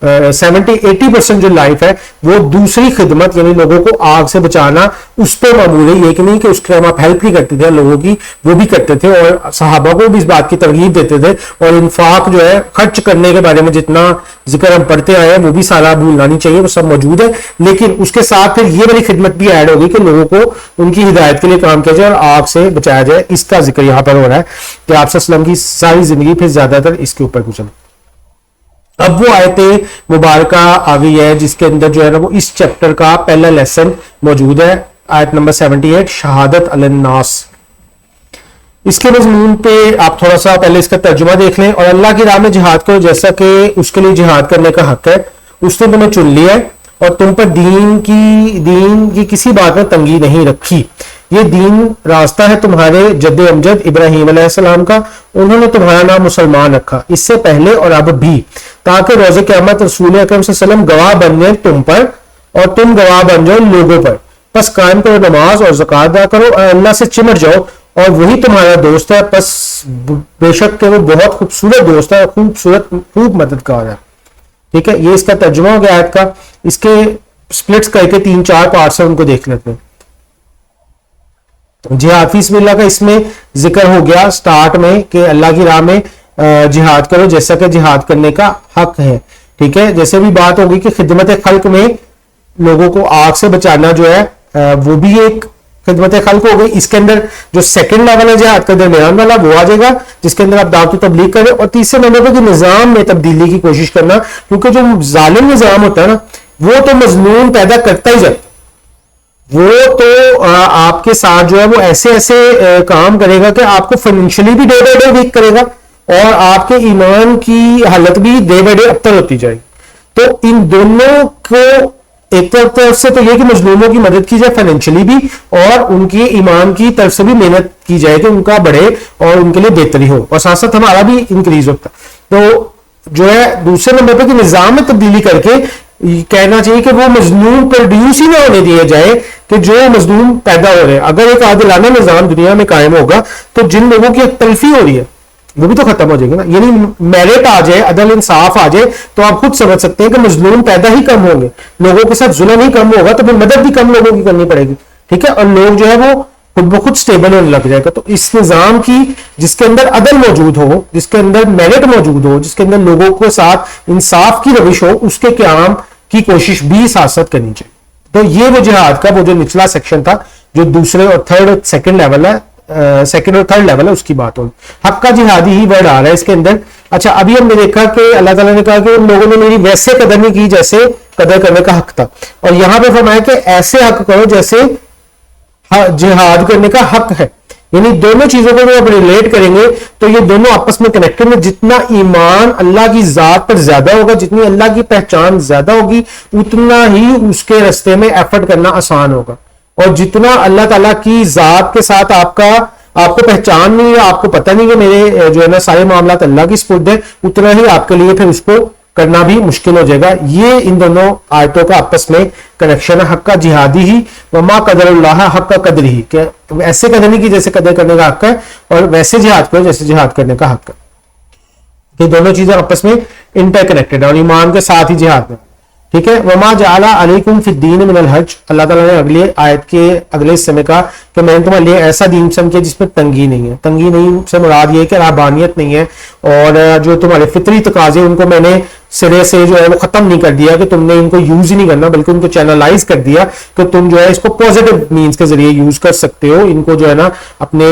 70-80% جو لائف ہے وہ دوسری خدمت یعنی لوگوں کو آگ سے بچانا اس پہ معمول ہے. یہ کہ نہیں کہ اس کے ہم آپ ہیلپ نہیں کرتے تھے لوگوں کی, وہ بھی کرتے تھے, اور صحابہ کو بھی اس بات کی ترغیب دیتے تھے, اور انفاق جو ہے خرچ کرنے کے بارے میں جتنا ذکر ہم پڑھتے آئے ہیں وہ بھی سارا بھولنا نہیں چاہیے, وہ سب موجود ہے. لیکن اس کے ساتھ پھر یہ والی خدمت بھی ایڈ ہوگی کہ لوگوں کو ان کی ہدایت کے لیے کام کیا جائے اور آگ سے بچایا جائے. اس کا ذکر یہاں پر ہو رہا ہے کہ آپ صلی اللہ علیہ وسلم کی ساری زندگی پھر زیادہ تر اس کے اوپر گزری. اب وہ آیت مبارکہ آ گئی ہے جس کے اندر جو ہے نا وہ اس چیپٹر کا پہلا لیسن موجود ہے. آیت نمبر 78 شہادت علی الناس. اس کے مضمون پہ آپ تھوڑا سا پہلے اس کا ترجمہ دیکھ لیں. اور اللہ کی راہ میں جہاد کرو جیسا کہ اس کے لیے جہاد کرنے کا حق ہے, اس نے تمہیں چن لیا ہے اور تم پر دین کی کسی بات میں تنگی نہیں رکھی. یہ دین راستہ ہے تمہارے جد امجد ابراہیم علیہ السلام کا, انہوں نے تمہارا نام مسلمان رکھا اس سے پہلے اور اب بھی, تاکہ روز قیامت رسول اکرم صلی اللہ علیہ وسلم گواہ بن جائے تم پر اور تم گواہ بن جاؤ لوگوں پر. پس قائم کرو نماز اور زکات ادا کرو اور اللہ سے چمٹ جاؤ, اور وہی تمہارا دوست ہے. پس بے شک کہ وہ بہت خوبصورت دوست ہے, خوب مددگار ہے. ٹھیک ہے, یہ اس کا ترجمہ ہو گیا آیت کا. اس کے سپلٹس کر کے 3-4 پارٹس ہیں, ان کو دیکھ لیتے ہیں. جہاد فی سبیل اللہ کا اس میں ذکر ہو گیا سٹارٹ میں کہ اللہ کی راہ میں جہاد کرو جیسا کہ جہاد کرنے کا حق ہے. ٹھیک ہے, جیسے بھی بات ہوگی کہ خدمت خلق میں لوگوں کو آگ سے بچانا جو ہے وہ بھی ایک خدمت خلق ہو گئی. اس کے اندر جو سیکنڈ لیول ہے جہاد کا درمیان والا وہ آ جائے گا جس کے اندر آپ دعوت و تبلیغ کریں, اور تیسرے نمبر پہ نظام میں تبدیلی کی کوشش کرنا, کیونکہ جو ظالم نظام ہوتا ہے نا وہ تو مظلوم پیدا کرتا ہی جاتا, وہ تو آپ کے ساتھ جو ہے وہ ایسے کام کرے گا کہ آپ کو فائنینشلی بھی ڈے بائی ڈے ویک کرے گا اور آپ کے ایمان کی حالت بھی ڈے بائی ڈے ابتر ہوتی جائے گی. تو ان دونوں کو ایک طرف سے تو یہ کہ مظلوموں کی مدد کی جائے فائنینشلی بھی, اور ان کی ایمان کی طرف سے بھی محنت کی جائے کہ ان کا بڑھے اور ان کے لیے بہتری ہو, اور ساتھ ساتھ ہمارا بھی انکریز ہوتا ہے. تو جو ہے دوسرے نمبر پہ کہ نظام میں تبدیلی کر کے کہنا چاہیے کہ وہ مظلوم پروڈیوس ہی نہ ہونے دیے جائے کہ جو مظلوم پیدا ہو رہے ہیں. اگر ایک عادلانہ نظام دنیا میں قائم ہوگا تو جن لوگوں کی تلفی ہو رہی ہے وہ بھی تو ختم ہو جائے گی نا. یعنی میرٹ آ جائے, عدل انصاف آ جائے, تو آپ خود سمجھ سکتے ہیں کہ مظلوم پیدا ہی کم ہوں گے, لوگوں کے ساتھ ظلم ہی کم ہوگا, تو پھر مدد بھی کم لوگوں کی کرنی پڑے گی. ٹھیک ہے, اور لوگ جو ہے وہ خود بخود سٹیبل ہونے لگ جائے گا. تو اس نظام کی جس کے اندر عدل موجود ہو, جس کے اندر میرٹ موجود ہو, جس کے اندر لوگوں کے ساتھ انصاف کی روش ہو, اس کے قیام کی کوشش بھی سیاست کرنی چاہیے. تو یہ وہ جہاد کا وہ جو نچلا سیکشن تھا, جو دوسرے اور تھرڈ اور سیکنڈ لیول ہے, سیکنڈ اور تھرڈ لیول ہے, اس کی بات ہوگی. حق کا جہادی ہی ورڈ آ رہا ہے اس کے اندر. اچھا, ابھی ہم نے دیکھا کہ اللہ تعالیٰ نے کہا کہ ان لوگوں نے میری ویسے قدر نہیں کی جیسے قدر کرنے کا حق تھا, اور یہاں پہ فرمایا کہ ایسے حق کرو جیسے جہاد کرنے کا حق ہے. یعنی دونوں چیزوں کو جب ریلیٹ کریں گے تو یہ دونوں آپس میں کنیکٹڈ ہیں. جتنا ایمان اللہ کی ذات پر زیادہ ہوگا, جتنی اللہ کی پہچان زیادہ ہوگی, اتنا ہی اس کے رستے میں ایفرٹ کرنا آسان ہوگا. اور جتنا اللہ تعالیٰ کی ذات کے ساتھ آپ کو پہچان نہیں ہے, آپ کو پتہ نہیں کہ میرے جو ہے نا سارے معاملات اللہ کی سپرد ہے, اتنا ہی آپ کے لیے پھر اس کو کرنا بھی مشکل ہو جائے گا. یہ ان دونوں آیتوں کا آپس میں کنیکشن ہے. حق کا جہادی ہی وما قدر اللہ حق کا قدر ہی, کہ ایسے قدر نہیں کی جیسے قدر کرنے کا حق ہے, اور ویسے جہاد کرو جیسے جہاد کرنے کا حق ہے. یہ دونوں چیزیں آپس میں انٹر کنیکٹڈ ہیں, اور ایمان کے ساتھ ہی جہاد میں. ٹھیک ہے, وما جعل علیکم فی الدین من الحرج, اللہ تعالیٰ نے اگلی آیت کے اگلے حصے میں کہا کہ میں نے تمہارے لیے ایسا دین پسند کیا جس میں تنگی نہیں ہے. تنگی نہیں سے مراد یہ ہے کہ رہبانیت نہیں ہے, اور جو تمہارے فطری تقاضے ان کو میں نے سرے سے جو ہے وہ ختم نہیں کر دیا کہ تم نے ان کو یوز ہی نہیں کرنا, بلکہ ان کو چینلائز کر دیا کہ تم جو ہے اس کو پازیٹیو مینز کے ذریعے یوز کر سکتے ہو, ان کو جو ہے نا اپنے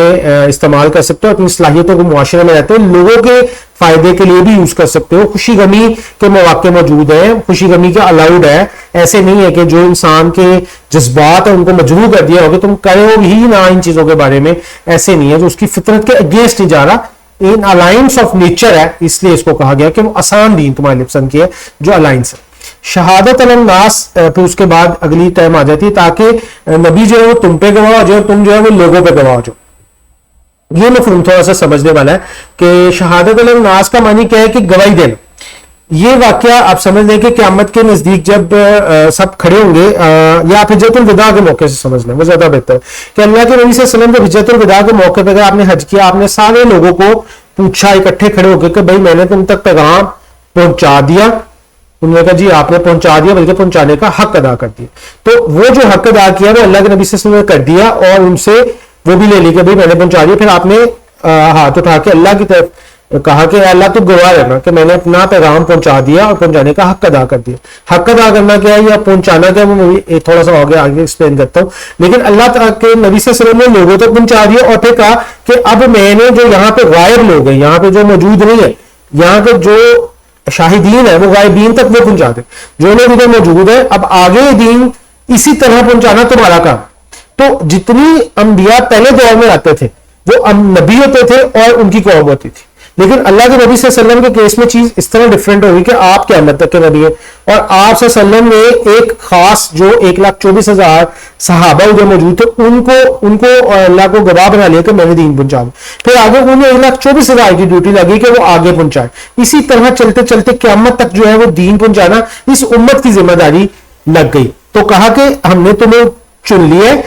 استعمال کر سکتے ہو, اپنی صلاحیتوں کو معاشرے میں رہتے ہو لوگوں کے فائدے کے لیے بھی یوز کر سکتے ہو. خوشی غمی کے مواقع موجود ہیں, خوشی غمی کا الاؤڈ ہے. ایسے نہیں ہے کہ جو انسان کے جذبات ہیں ان کو مجبور کر دیا ہوگا تم کرو ہی نہ ان چیزوں کے بارے میں, ایسے نہیں ہے. جو اس کی فطرت کے اگینسٹ نہیں جا رہا, ان الائنس آف نیچر ہے, اس لیے اس کو کہا گیا کہ وہ آسان دین تمہارے لیے پسند کیا ہے جو الائنس ہے. شہادت الناس پھر اس کے بعد اگلی ٹائم آ جاتی ہے تاکہ نبی جو ہے وہ تم پہ گواہ ہو جائے اور تم جو ہے وہ لوگوں پہ گواہ ہو جاؤ. یہ مفہوم تھوڑا سا سمجھنے والا ہے کہ شہادت الناس کا معنی کیا ہے کہ گواہی دینا. یہ واقعہ آپ سمجھ لیں کہ قیامت کے نزدیک جب سب کھڑے ہوں گے, یا پھر حجۃ الوداع کے موقع سے سمجھ لیں, وہ زیادہ بہتر ہے کہ اللہ کے نبی صلی اللہ علیہ وسلم جب حجۃ الوداع کے موقع پہ آپ نے حج کیا, آپ نے سارے لوگوں کو پوچھا اکٹھے کھڑے ہو کے کہ بھائی میں نے تم تک پیغام پہنچا دیا. انہوں نے کہا جی آپ نے پہنچا دیا, بلکہ پہنچانے کا حق ادا کر دیا. تو وہ جو حق ادا کیا وہ اللہ کے نبی صلی اللہ علیہ وسلم نے کر دیا, اور ان سے وہ بھی لے لی کہ بھائی میں نے پہنچا دیا. پھر آپ نے ہاتھ اٹھا کے اللہ کی طرف کہا کہ اللہ تو گواہ رہنا کہ میں نے اپنا پیغام پہنچا دیا اور پہنچانے کا حق ادا کر دیا. حق ادا کرنا کیا ہے یا پہنچانا کیا, وہ تھوڑا سا ہو گیا, آگے ایکسپلین کرتا ہوں. لیکن اللہ تعالیٰ کے نبی صلی اللہ علیہ وسلم نے لوگوں تک پہنچا دیا, اور پھر کہا کہ اب میں نے جو یہاں پہ غائب لوگ ہیں, یہاں پہ جو موجود نہیں ہے, یہاں پہ جو شاہدین ہے وہ غائبین تک وہ پہنچا دیں, جو لوگ ادھر موجود ہے. اب آگے دین اسی طرح پہنچانا تمہارا کام. تو جتنی انبیاء پہلے دور میں آتے تھے وہ نبی ہوتے تھے اور ان کی قوم ہوتی تھی, لیکن اللہ کے نبی صلی اللہ علیہ وسلم کے کیس میں چیز اس طرح ڈفرینٹ ہوگی کہ آپ قیامت تک کے نبی ہیں, اور آپ صلی اللہ علیہ وسلم نے ایک خاص جو 1,24,000 صحابہ ادھر موجود تھے ان کو اللہ کو گواہ بنا لیا کہ میں نے دین پہنچا دیا. پھر آگے انہیں 1,24,000 کی ڈیوٹی لگی کہ وہ آگے پہنچائے. اسی طرح چلتے چلتے قیامت تک جو ہے وہ دین پہنچانا اس امت کی ذمہ داری لگ گئی. تو کہا کہ ہم نے تمہیں چن لیا ہے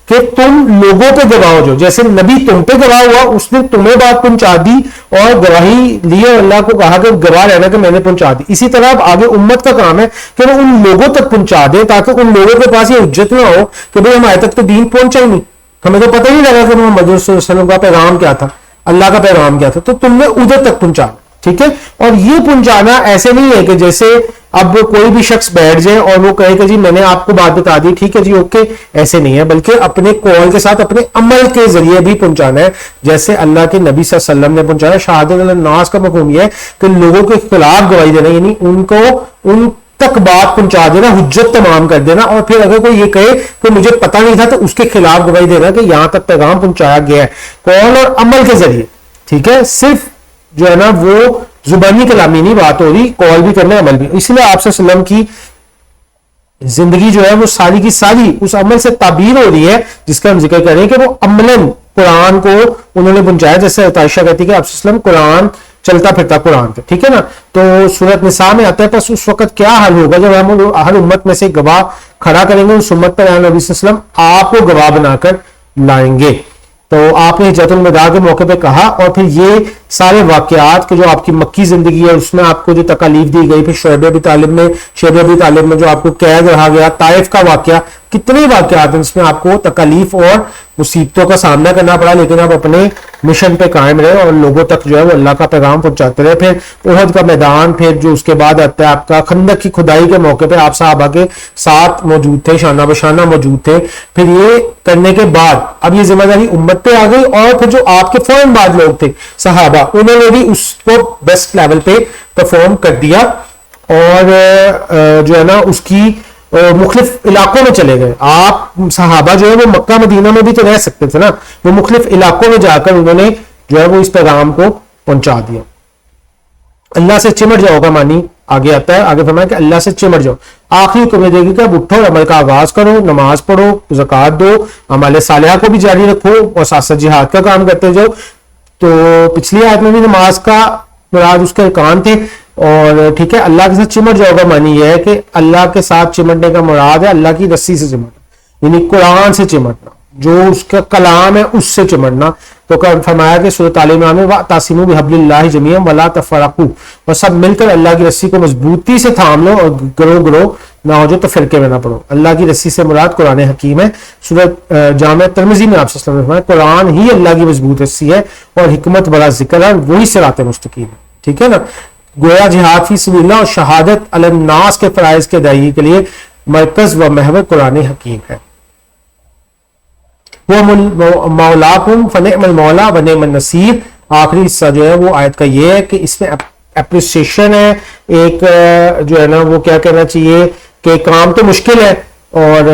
کہ تم لوگوں پہ گواہ ہو جاؤ. جیسے نبی تم پہ گواہ ہوا, اس نے تمہیں بات پہنچا دی اور گواہی لی, اور اللہ کو کہا کہ گواہ رہنا کہ میں نے پہنچا دی. اسی طرح اب آگے امت کا کام ہے کہ وہ ان لوگوں تک پہنچا دے تاکہ ان لوگوں کے پاس یہ حجت نہ ہو کہ بھئی ہمارے تک تو دین پہنچا ہی نہیں, ہمیں تو پتہ ہی نہیں لگا کہ محمد صلی اللہ علیہ وسلم کا پیغام کیا تھا, اللہ کا پیغام کیا تھا. تو تم نے ادھر تک پہنچا. ٹھیک ہے, اور یہ پہنچانا ایسے نہیں ہے کہ جیسے اب کوئی بھی شخص بیٹھ جائے اور وہ کہے کہ جی میں نے آپ کو بات بتا دی, ٹھیک ہے جی اوکے, ایسے نہیں ہے, بلکہ اپنے قول کے ساتھ اپنے عمل کے ذریعے بھی پہنچانا ہے جیسے اللہ کے نبی صلی اللہ علیہ وسلم نے پہنچایا. شہادت الناس کا مفہوم یہ ہے کہ لوگوں کے خلاف گواہی دینا, یعنی ان تک بات پہنچا دینا, حجت تمام کر دینا. اور پھر اگر کوئی یہ کہے کہ مجھے پتہ نہیں تھا تو اس کے خلاف گواہی دینا کہ یہاں تک پیغام پہنچایا گیا ہے قول اور عمل کے ذریعے. ٹھیک ہے, صرف جو ہے نا وہ زبانی کلامی نہیں بات ہو رہی, قول بھی کرنا عمل بھی. اس لیے آپ صلی اللہ علیہ وسلم کی زندگی جو ہے وہ ساری کی ساری اس عمل سے تعبیر ہو رہی ہے جس کا ہم ذکر کریں کہ وہ عملاً قرآن کو انہوں نے پہنچایا. جیسے عائشہ کہتی ہے کہ آپ صلی اللہ علیہ وسلم قرآن چلتا پھرتا قرآن تھے. ٹھیک ہے نا. تو سورۃ نساء میں آتا ہے بس اس وقت کیا حل ہوگا جب ہم ہر امت میں سے گواہ کھڑا کریں گے, اس امت پر نبی صلی اللہ علیہ وسلم آپ کو گواہ بنا کر لائیں گے. تو آپ نے ہجرت الوداع کے موقع پہ کہا, اور پھر یہ سارے واقعات کہ جو آپ کی مکی زندگی ہے اس میں آپ کو جو تکالیف دی گئی, پھر شعیب ابی طالب میں جو آپ کو قید رہا گیا, طائف کا واقعہ, کتنے واقعات ہیں جس میں آپ کو تکالیف اور مصیبتوں کا سامنا کرنا پڑا, لیکن آپ اپنے مشن پہ قائم رہے اور لوگوں تک جو ہے وہ اللہ کا پیغام پہنچاتے رہے. پھر احد کا میدان, پھر جو اس کے بعد آتا ہے آپ کا خندق کی کھدائی کے موقع پہ آپ صحابہ کے ساتھ موجود تھے, شانہ بشانہ موجود تھے. پھر یہ کرنے کے بعد اب یہ ذمہ داری امت پہ آ گئی, اور پھر جو آپ کے فوراً بعد لوگ تھے صحابہ, انہوں نے بھی اس کو بیسٹ لیول پہ پرفارم کر دیا, اور جو ہے نا اس کی مختلف علاقوں میں چلے گئے. آپ صحابہ جو ہے وہ مکہ مدینہ میں بھی تو رہ سکتے تھے نا, وہ مختلف علاقوں میں جا کر انہوں نے جو ہے وہ اس پیغام کو پہنچا دیا. اللہ سے چمٹ جاؤ کا معنی آگے آتا ہے, آگے فرمایا کہ اللہ سے چمٹ جاؤ. آخری حکم دے گی کہ اب اٹھو اور عمل کا آغاز کرو, نماز پڑھو, زکوٰۃ دو, اعمال صالحہ کو بھی جاری رکھو, اور ساتھ ساتھ جہاد کا کام کرتے جاؤ. تو پچھلی آیت میں بھی نماز کا مراد اس کے ارکان تھے. اور ٹھیک ہے, اللہ کے ساتھ چمٹ جاؤ کا معنی یہ ہے کہ اللہ کے ساتھ چمٹنے کا مراد ہے اللہ کی رسی سے چمٹنا, یعنی قرآن سے چمٹنا, جو اس کا کلام ہے اس سے چمٹنا. تو فرمایا کہ سورۃ آل عمران میں وَاعْتَصِمُوا بِحَبْلِ اللَّهِ جَمِيعًا وَلَا تَفَرَّقُوا, اور سب مل کر اللہ کی رسی کو مضبوطی سے تھام لو اور گروہ نہ ہو جو تو فرقے میں نہ پڑو. اللہ کی رسی سے مراد قرآن حکیم ہے. سورۃ جامع ترمذی میں آپ صلی اللہ علیہ وسلم نے فرمایا قرآن ہی اللہ کی مضبوط رسی ہے اور حکمت بڑا ذکر ہے, وہی صراط مستقیم ہے. ٹھیک ہے نا. گویا جہاد فی سبیل اللہ اور شہادت علی الناس کے فرائض کے ادائیگی کے لیے مرکز و محور قرآن حکیم ہے. وہ مولاکم فنعم المولا ونعم النصیر. آخری حصہ جو ہے وہ آیت کا یہ ہے کہ اس میں اپریسیشن ہے, ایک جو ہے نا وہ کیا کہنا چاہیے کہ کام تو مشکل ہے, اور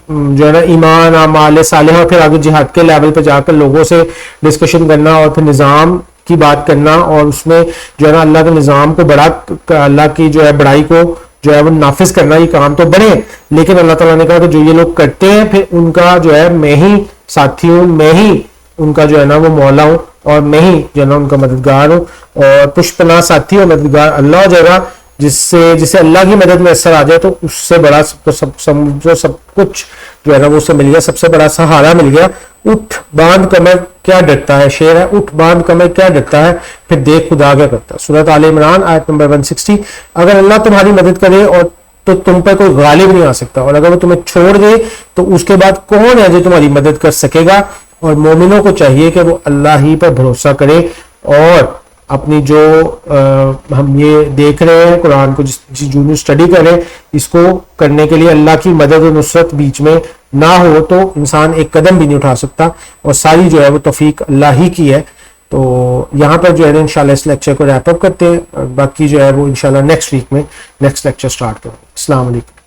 جو ہے نا ایمان, اعمال صالحہ, اور پھر آگے جہاد کے لیول پہ جا کر لوگوں سے ڈسکشن کرنا, اور پھر نظام کی بات کرنا, اور اس میں جو ہے نا اللہ کے نظام کو بڑا, اللہ کی جو ہے بڑائی کو جو ہے وہ نافذ کرنا, یہ کام تو بڑے ہیں. لیکن اللہ تعالیٰ نے کہا کہ جو یہ لوگ کرتے ہیں پھر ان کا جو ہے میں ہی ساتھی ہوں, میں ہی ان کا جو ہے نا وہ مولا ہوں, اور میں ہی جو ہے نا ان کا مددگار ہوں, اور پشت پناہ ساتھی اور مددگار اللہ ہو جائے گا. جسے اللہ کی مدد میں اثر آ جائے تو اس سے بڑا سب کچھ جو ہے نا وہ اسے مل گیا, سب سے بڑا سہارا مل گیا. اٹھ باندھ کمر کیا ڈرتا ہے, شعر ہے, اٹھ باندھ کمر کیا ڈرتا ہے, پھر دیکھ خدا کیا کرتا ہے. سورۃ آل عمران آیت نمبر 160. اگر اللہ تمہاری مدد کرے اور تو تم پر کوئی غالب نہیں آ سکتا, اور اگر وہ تمہیں چھوڑ دے تو اس کے بعد کون ہے جو تمہاری مدد کر سکے گا. اور مومنوں کو چاہیے کہ وہ اللہ ہی پر بھروسہ کرے, اور اپنی جو ہم یہ دیکھ رہے ہیں قرآن کو جو اسٹڈی کریں, اس کو کرنے کے لیے اللہ کی مدد و نصرت بیچ میں نہ ہو تو انسان ایک قدم بھی نہیں اٹھا سکتا, اور ساری جو ہے وہ توفیق اللہ ہی کی ہے. تو یہاں پر جو ہے انشاءاللہ اس لیکچر کو ریپ اپ کرتے ہیں, باقی جو ہے وہ انشاءاللہ نیکسٹ ویک میں نیکسٹ لیکچر سٹارٹ کریں. السلام علیکم.